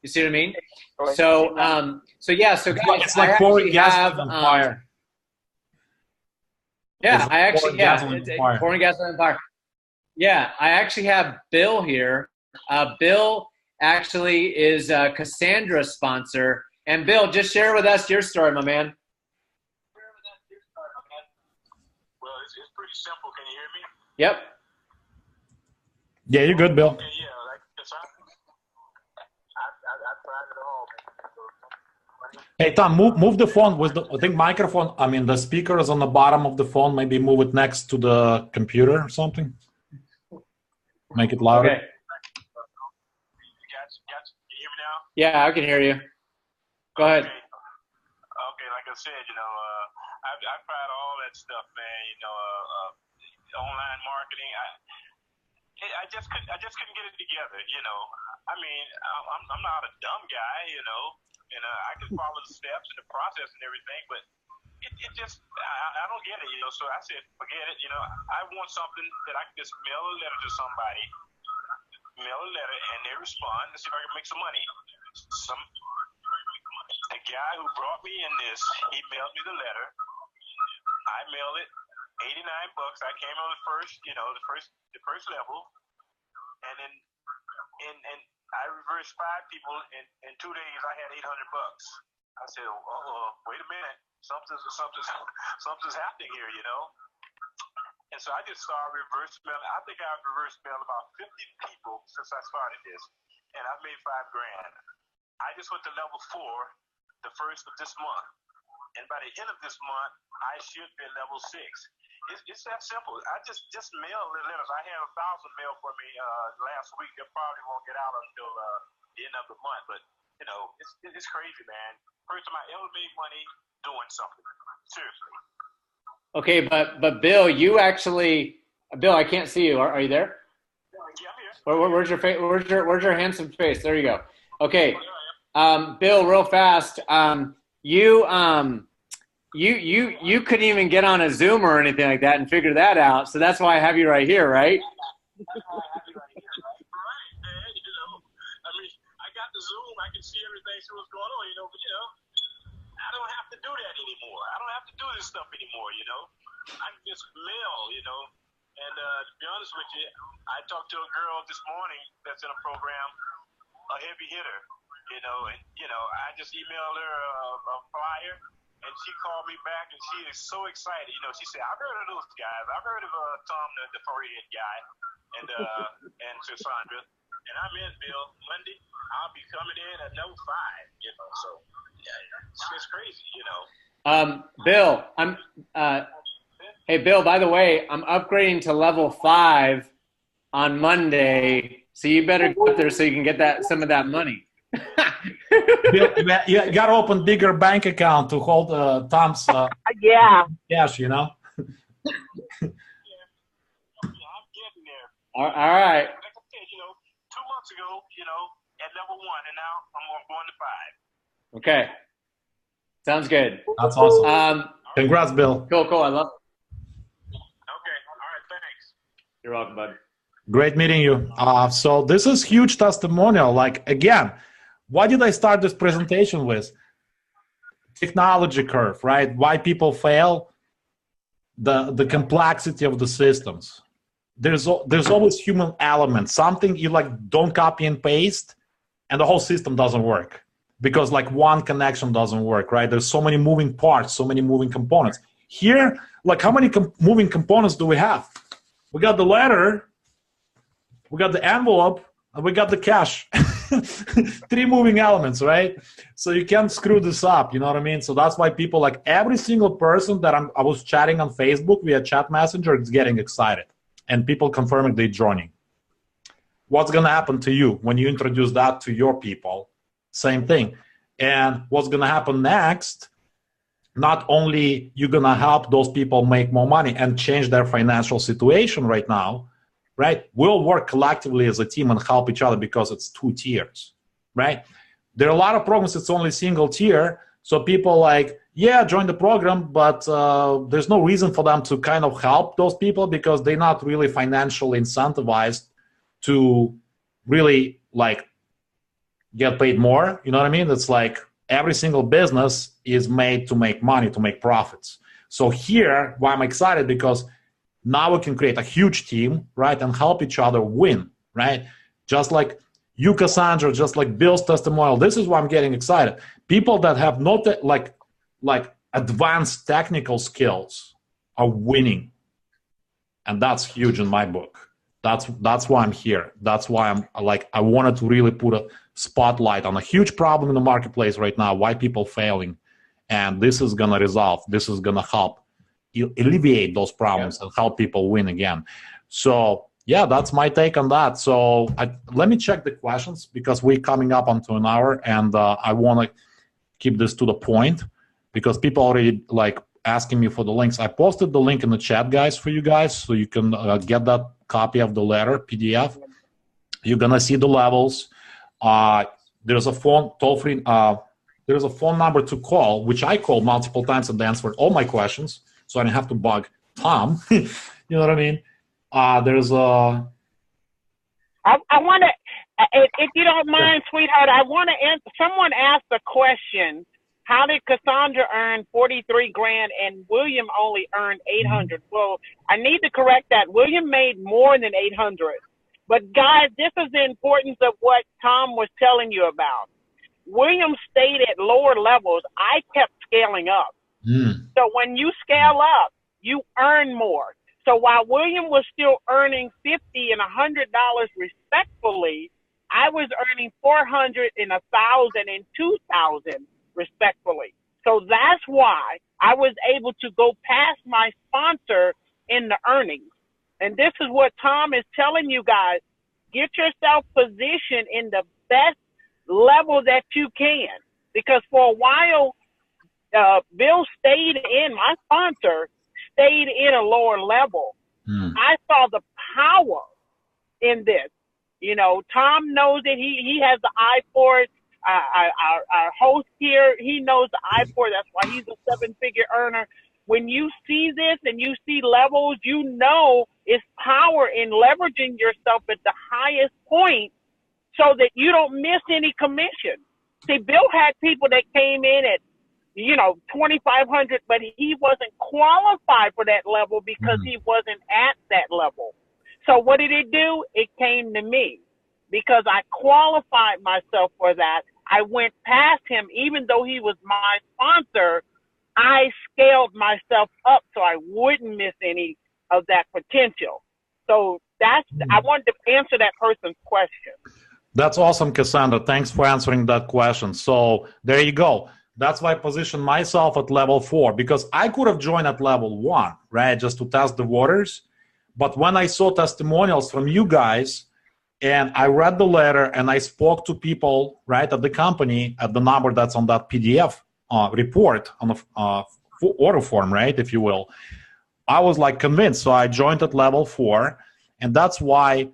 You see what I mean? So, yeah. So guys, it's like pouring gas on fire. Yeah, I actually pouring gasoline on fire. Yeah, I actually have Bill here. Bill actually is Cassandra's sponsor. And Bill, just share with us your story, my man. Well, it's pretty simple. Can you hear me? Yep. Yeah, you're good, Bill. Okay, yeah, I tried it all. Hey, Tom, move the phone with the, I think, microphone. I mean, the speaker is on the bottom of the phone. Maybe move it next to the computer or something. Make it louder. Okay. Can you hear me now? Yeah, I can hear you. Go ahead. Okay, like I said, I've tried all that stuff, man. Online marketing. I just couldn't get it together. I mean, I'm not a dumb guy, and I can follow the steps and the process and everything, but it just I don't get it, So I said, forget it. I want something that I can just mail a letter to somebody, and they respond and see if I can make some money. The guy who brought me in this, he mailed me the letter. I mailed it, $89. I came on the first level, and then and I reversed 5 people in 2 days. I had $800. I said, wait a minute, something's happening here, And so I just started reverse mail. I think I've reverse mailed about 50 people since I started this, and I've made $5 grand. I just went to level 4 the first of this month, and by the end of this month, I should be at level 6. It's that simple. I just mail the letters. I had 1,000 mail for me last week. They probably won't get out until the end of the month, but it's crazy, man. First time I ever made money doing something. Seriously. Okay, but Bill, you actually, Bill, I can't see you. Are you there? Yeah, I'm here. Where's your face? Where's your handsome face? There you go. Okay, Bill, real fast. You couldn't even get on a Zoom or anything like that and figure that out. So that's why I have you right here, right? That's why I have you right here, right? Right, man. I mean, I got the Zoom. I can see everything, see what's going on, but I don't have to do that anymore. I don't have to do this stuff anymore, I can just mail, And to be honest with you, I talked to a girl this morning that's in a program, a heavy hitter, and I just emailed her a flyer, and she called me back, and she is so excited. She said, I've heard of those guys. I've heard of Tom, the forehead guy, and Cassandra. And I'm in, Bill. Monday, I'll be coming in at level 5, So, yeah, it's crazy, Bill, hey, Bill, by the way, I'm upgrading to level 5 on Monday, so you better go up there so you can get some of that money. Bill, you got to open bigger bank account to hold Tom's cash, Yeah, I'm getting there. All right. Like I said, 2 months ago, at level 1, and now I'm going to 5. Okay. Sounds good. That's awesome. Congrats, Bill. Cool. I love it. Okay. All right. Thanks. You're welcome, bud. Great meeting you. So this is huge testimonial. Like, again, what did I start this presentation with? Technology curve, right? Why people fail, the complexity of the systems. There's always human element, something you don't copy and paste, and the whole system doesn't work because one connection doesn't work, right? There's so many moving parts, so many moving components. Here, how many moving components do we have? We got the letter, we got the envelope, and we got the cash. 3 moving elements, right? So you can't screw this up, you know what I mean? So that's why people, every single person that I was chatting on Facebook via chat messenger is getting excited, and people confirming they're joining. What's going to happen to you when you introduce that to your people? Same thing. And what's going to happen next, not only you're going to help those people make more money and change their financial situation right now, right? We'll work collectively as a team and help each other because it's 2 tiers, right? There are a lot of programs it's only single tier, So people like, yeah, join the program, but there's no reason for them to kind of help those people because they're not really financially incentivized to really like get paid more. You know what I mean? It's like every single business is made to make money, to make profits. So here, why I'm excited, because now we can create a huge team, right, and help each other win, right? Just like you, Cassandra, just like Bill's testimonial. This is why I'm getting excited. People that have not like advanced technical skills are winning, and that's huge in my book. That's why I'm here. That's why I'm like, I wanted to really put a spotlight on a huge problem in the marketplace right now, why people failing, and this is gonna resolve. This is gonna help alleviate those problems and help people win again. So yeah, that's my take on that. So let me check the questions because we're coming up onto an hour, and I want to keep this to the point because people already like asking me for the links. I posted the link in the chat, guys, for you guys, so you can get that copy of the letter PDF. You're gonna see the levels. There's a phone toll-free. There's a phone number to call, which I called multiple times and they answered all my questions, so I didn't have to bug Tom. You know what I mean? There's a. I want to, if you don't mind, sweetheart, I want to answer. Someone asked a question. How did Cassandra earn 43 grand and William only earned 800? Well, I need to correct that. William made more than 800. But guys, this is the importance of what Tom was telling you about. William stayed at lower levels. I kept scaling up. So when you scale up, you earn more. So while William was still earning $50 and $100 respectfully, I was earning $400 and $1,000 and $2,000 respectfully. So that's why I was able to go past my sponsor in the earnings. And this is what Tom is telling you guys. Get yourself positioned in the best level that you can. Because for a while, Bill stayed in, my sponsor stayed in a lower level. I saw the power in this. You know, Tom knows that he has the eye for it. Our host here, he knows the eye for it. That's why he's a 7-figure earner. When you see this and you see levels, you know it's power in leveraging yourself at the highest point so that you don't miss any commission. See, Bill had people that came in at, you know, 2,500, but he wasn't qualified for that level because he wasn't at that level. So what did it do? It came to me because I qualified myself for that. I went past him, even though he was my sponsor. I scaled myself up so I wouldn't miss any of that potential. So that's, I wanted to answer that person's question. That's awesome, Cassandra. Thanks for answering that question. So there you go. That's why I positioned myself at level 4, because I could have joined at level 1, right, just to test the waters. But when I saw testimonials from you guys, and I read the letter, and I spoke to people, right, at the company, at the number that's on that PDF report, on the order form, right, if you will, I was like convinced. So I joined at level 4, and that's why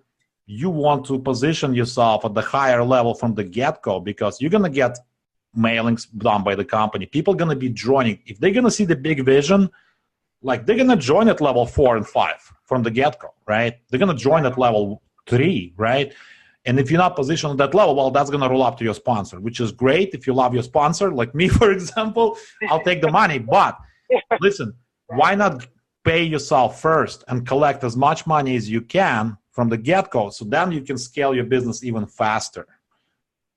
you want to position yourself at the higher level from the get-go, because you're going to get mailings done by the company. People are going to be joining. If they're going to see the big vision, like they're going to join at level 4 and 5 from the get-go, right? They're going to join at level 3, right? And if you're not positioned at that level, well, that's going to roll up to your sponsor, which is great. If you love your sponsor, like me, for example, I'll take the money. But listen, why not pay yourself first and collect as much money as you can from the get-go, so then you can scale your business even faster,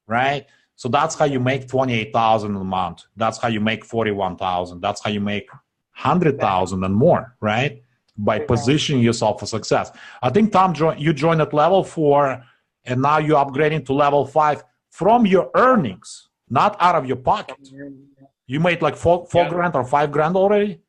right? So that's how you make $28,000 a month. That's how you make $41,000. That's how you make $100,000 and more, right? By positioning yourself for success. I think, Tom, you joined at level 4, and now you're upgrading to level 5 from your earnings, not out of your pocket. You made like four grand or $5 grand already?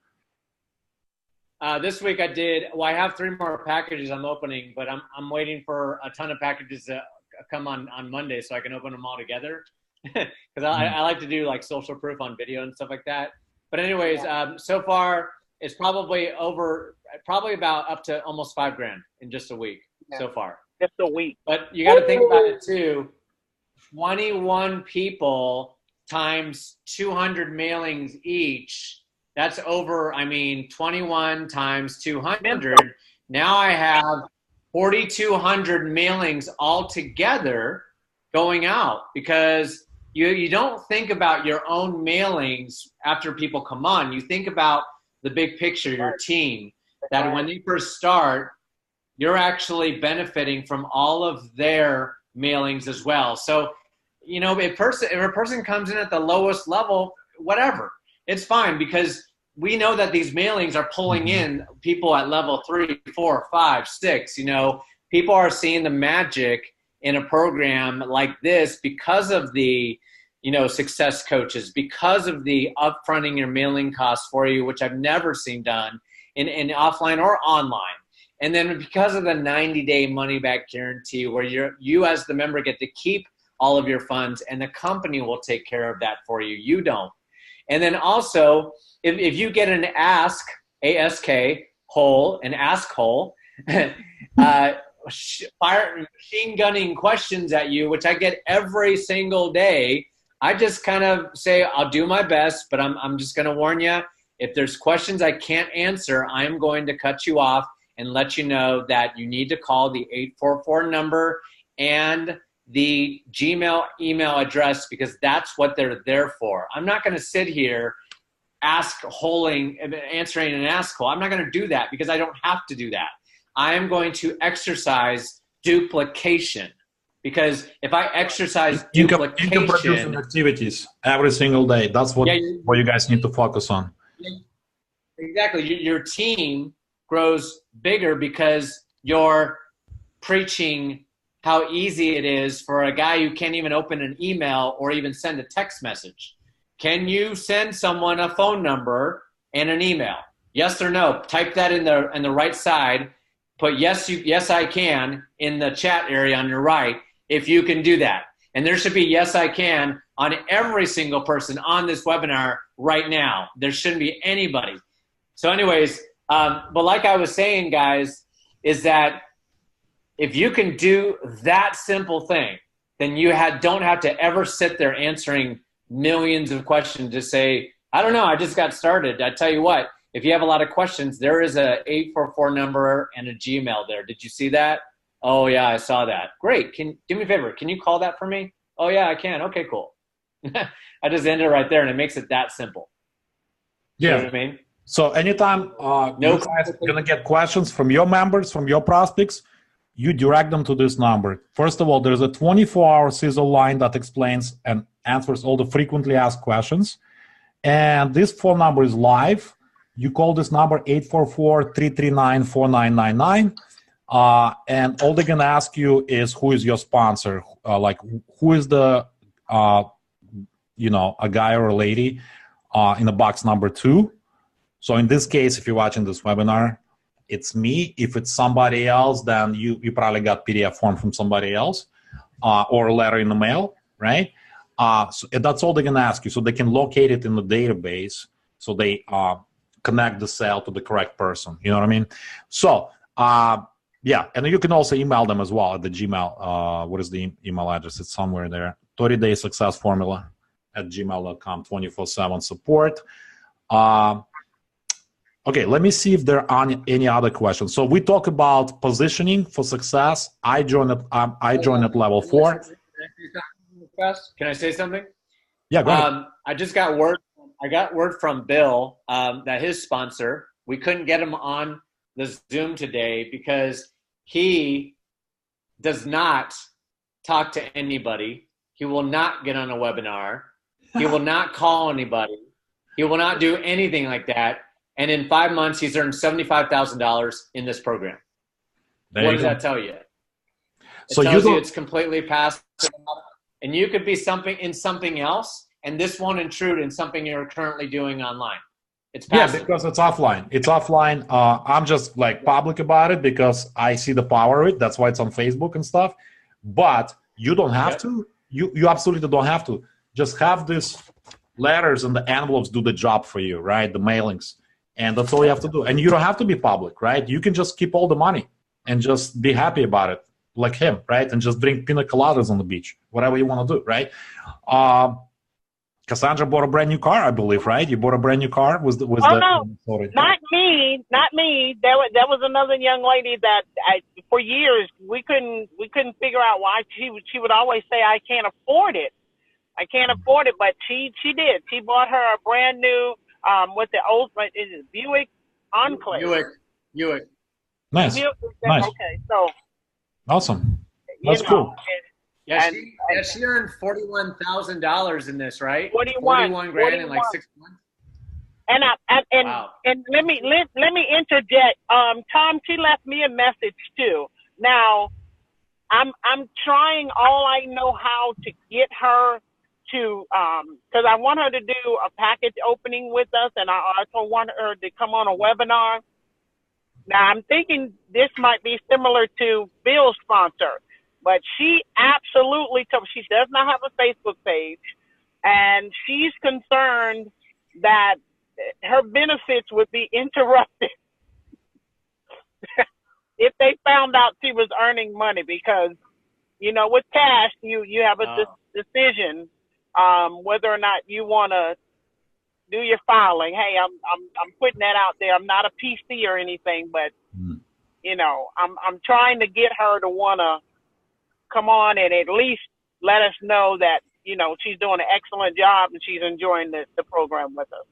This week I did. Well, I have 3 more packages I'm opening, but I'm waiting for a ton of packages to come on Monday so I can open them all together. Because I like to do like social proof on video and stuff like that. But anyways, so far it's probably about up to almost $5 grand in just a week so far. Just a week. But you got to think about it too. 21 people times 200 mailings each, that's over, 21 times 200. Now I have 4,200 mailings altogether going out, because you don't think about your own mailings after people come on. You think about the big picture, your team, that when they first start, you're actually benefiting from all of their mailings as well. So, if a person comes in at the lowest level, whatever, it's fine, because we know that these mailings are pulling in people at level 3, 4, 5, 6. People are seeing the magic in a program like this because of the, success coaches, because of the upfronting your mailing costs for you, which I've never seen done in offline or online. And then because of the 90-day money-back guarantee, where you as the member get to keep all of your funds, and the company will take care of that for you. You don't. And then also, if you get an ask, A-S-K, hole, an ask hole, fire machine gunning questions at you, which I get every single day, I just kind of say, I'll do my best, but I'm just going to warn you, if there's questions I can't answer, I'm going to cut you off and let you know that you need to call the 844 number and the Gmail email address, because that's what they're there for. I'm not going to sit here answering an ask hole. I'm not going to do that, because I don't have to do that. I am going to exercise duplication, because if I exercise duplication, you can produce activities every single day. That's what you guys need to focus on. Exactly. Your team grows bigger because you're preaching how easy it is for a guy who can't even open an email or even send a text message. Can you send someone a phone number and an email? Yes or no? Type that in the right side. Put yes I can in the chat area on your right if you can do that. And there should be yes I can on every single person on this webinar right now. There shouldn't be anybody. So anyways, but like I was saying, guys, is that if you can do that simple thing, then you don't have to ever sit there answering millions of questions to say, I don't know, I just got started. I tell you what, if you have a lot of questions, there is a 844 number and a Gmail there. Did you see that? Oh yeah, I saw that. Great. Do me a favor. Can you call that for me? Oh yeah, I can. Okay, cool. I just end it right there, and it makes it that simple. Yeah. You know what I mean? So anytime you guys are going to get questions from your members, from your prospects, you direct them to this number. First of all, there's a 24-hour CISO line that explains and answers all the frequently asked questions. And this phone number is live. You call this number 844-339-4999. And all they're going to ask you is, who is your sponsor? Who is the, a guy or a lady in the box number 2. So in this case, if you're watching this webinar, it's me. If it's somebody else, then you probably got PDF form from somebody else or a letter in the mail, right? So that's all they're going to ask you. So they can locate it in the database. So they connect the sale to the correct person. You know what I mean? So, yeah. And you can also email them as well at the Gmail. What is the email address? It's somewhere there. 30-day success formula at gmail.com, 24/7 support. Okay, let me see if there are any other questions. So we talk about positioning for success. I joined at level 4. Can I say something? Yeah, go ahead. I just got word. I got word from Bill that his sponsor, we couldn't get him on the Zoom today because he does not talk to anybody. He will not get on a webinar. He will not call anybody. He will not do anything like that. And in 5 months, he's earned $75,000 in this program. What does that tell you? It tells you it's completely passive, and you could be something else, and this won't intrude in something you're currently doing online. It's passive. Yeah, because it's offline. It's offline. I'm just public about it because I see the power of it. That's why it's on Facebook and stuff. But you don't have to. You absolutely don't have to. Just have these letters and the envelopes do the job for you, right? The mailings. And that's all you have to do. And you don't have to be public, right? You can just keep all the money and just be happy about it, like him, right? And just drink pina coladas on the beach, whatever you want to do, right? Cassandra bought a brand new car, I believe, right? You bought a brand new car? No, not me. There was another young lady that for years we couldn't figure out why she would always say, I can't afford it. But she did. She bought her a brand new is it Buick Enclave? Buick. Nice. Nice. Okay, so awesome. That's cool. Yeah, she earned $41,000 in this, right? 41 grand in like 6 months. And wow. And let me interject. Tom, she left me a message too. Now, I'm trying all I know how to get her to because I want her to do a package opening with us, and I also want her to come on a webinar. Now, I'm thinking this might be similar to Bill's sponsor. But she absolutely she does not have a Facebook page, and she's concerned that her benefits would be interrupted if they found out she was earning money, because, with cash, you have a decision whether or not you want to do your filing. Hey, I'm putting that out there. I'm not a PC or anything, but I'm trying to get her to want to come on and at least let us know that, she's doing an excellent job and she's enjoying the program with us.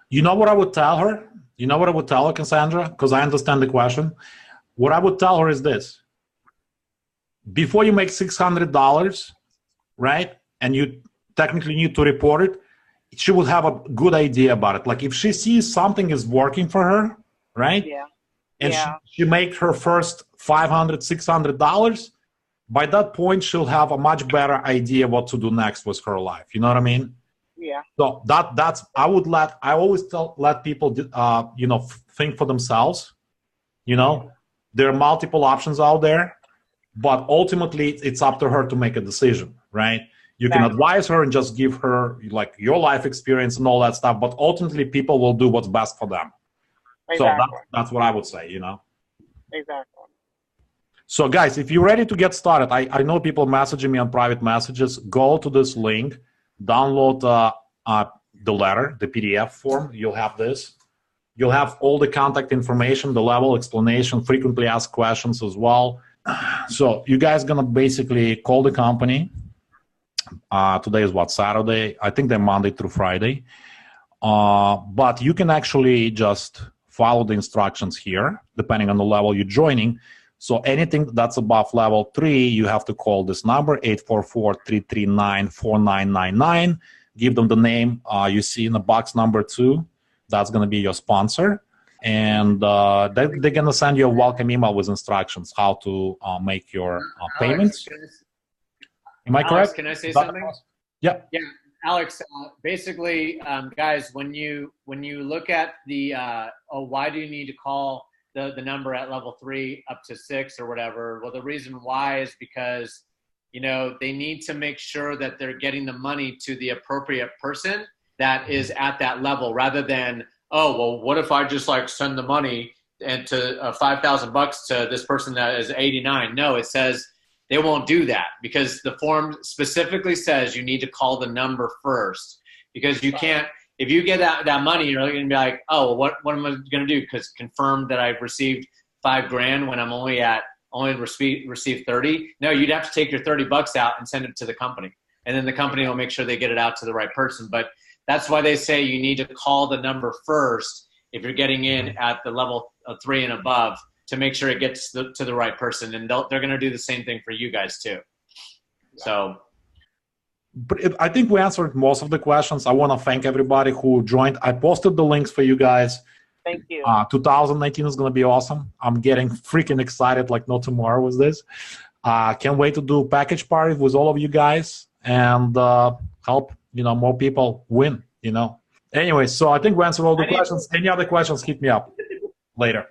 You know what I would tell her? You know what I would tell her, Cassandra? Because I understand the question. What I would tell her is this. Before you make $600, right, and you technically need to report it, she would have a good idea about it. Like if she sees something is working for her, right? Yeah. And she make her first $500, $600, by that point, she'll have a much better idea what to do next with her life. You know what I mean? Yeah. So I always let people, think for themselves. There are multiple options out there, but ultimately it's up to her to make a decision, right? You can advise her and just give her like your life experience and all that stuff, but ultimately people will do what's best for them. Exactly. So that's what I would say, Exactly. So guys, if you're ready to get started, I know people messaging me on private messages. Go to this link, download the letter, the PDF form. You'll have this. You'll have all the contact information, the level explanation, frequently asked questions as well. So you guys gonna basically call the company. Today is Saturday? I think they're Monday through Friday. But you can actually just follow the instructions here, depending on the level you're joining. So anything that's above level 3, you have to call this number, 844-339-4999. Give them the name you see in the box number 2. That's going to be your sponsor. And they're going to send you a welcome email with instructions how to make your payments. Am I correct? Can I say something? Yeah. Yeah, Alex. Basically, guys, when you look at the why do you need to call the number at level 3 up to 6 or whatever? Well, the reason why is because they need to make sure that they're getting the money to the appropriate person that is at that level, rather than, oh, well, what if I just send the money and to $5,000 to this person that is 89? No, it says they won't do that, because the form specifically says you need to call the number first, because you can't. If you get that money, you're going to be like, oh, what am I going to do? Because confirm that I've received $5,000 when I'm only received 30. No, you'd have to take your $30 out and send it to the company, and then the company will make sure they get it out to the right person. But that's why they say you need to call the number first if you're getting in at the level of 3 and above, to make sure it gets to the right person. And they're going to do the same thing for you guys too. So. But I think we answered most of the questions. I want to thank everybody who joined. I posted the links for you guys. Thank you. 2019 is going to be awesome. I'm getting freaking excited like no tomorrow with this. Can't wait to do package party with all of you guys and help more people win. Anyway, so I think we answered all the questions. Any other questions, hit me up later.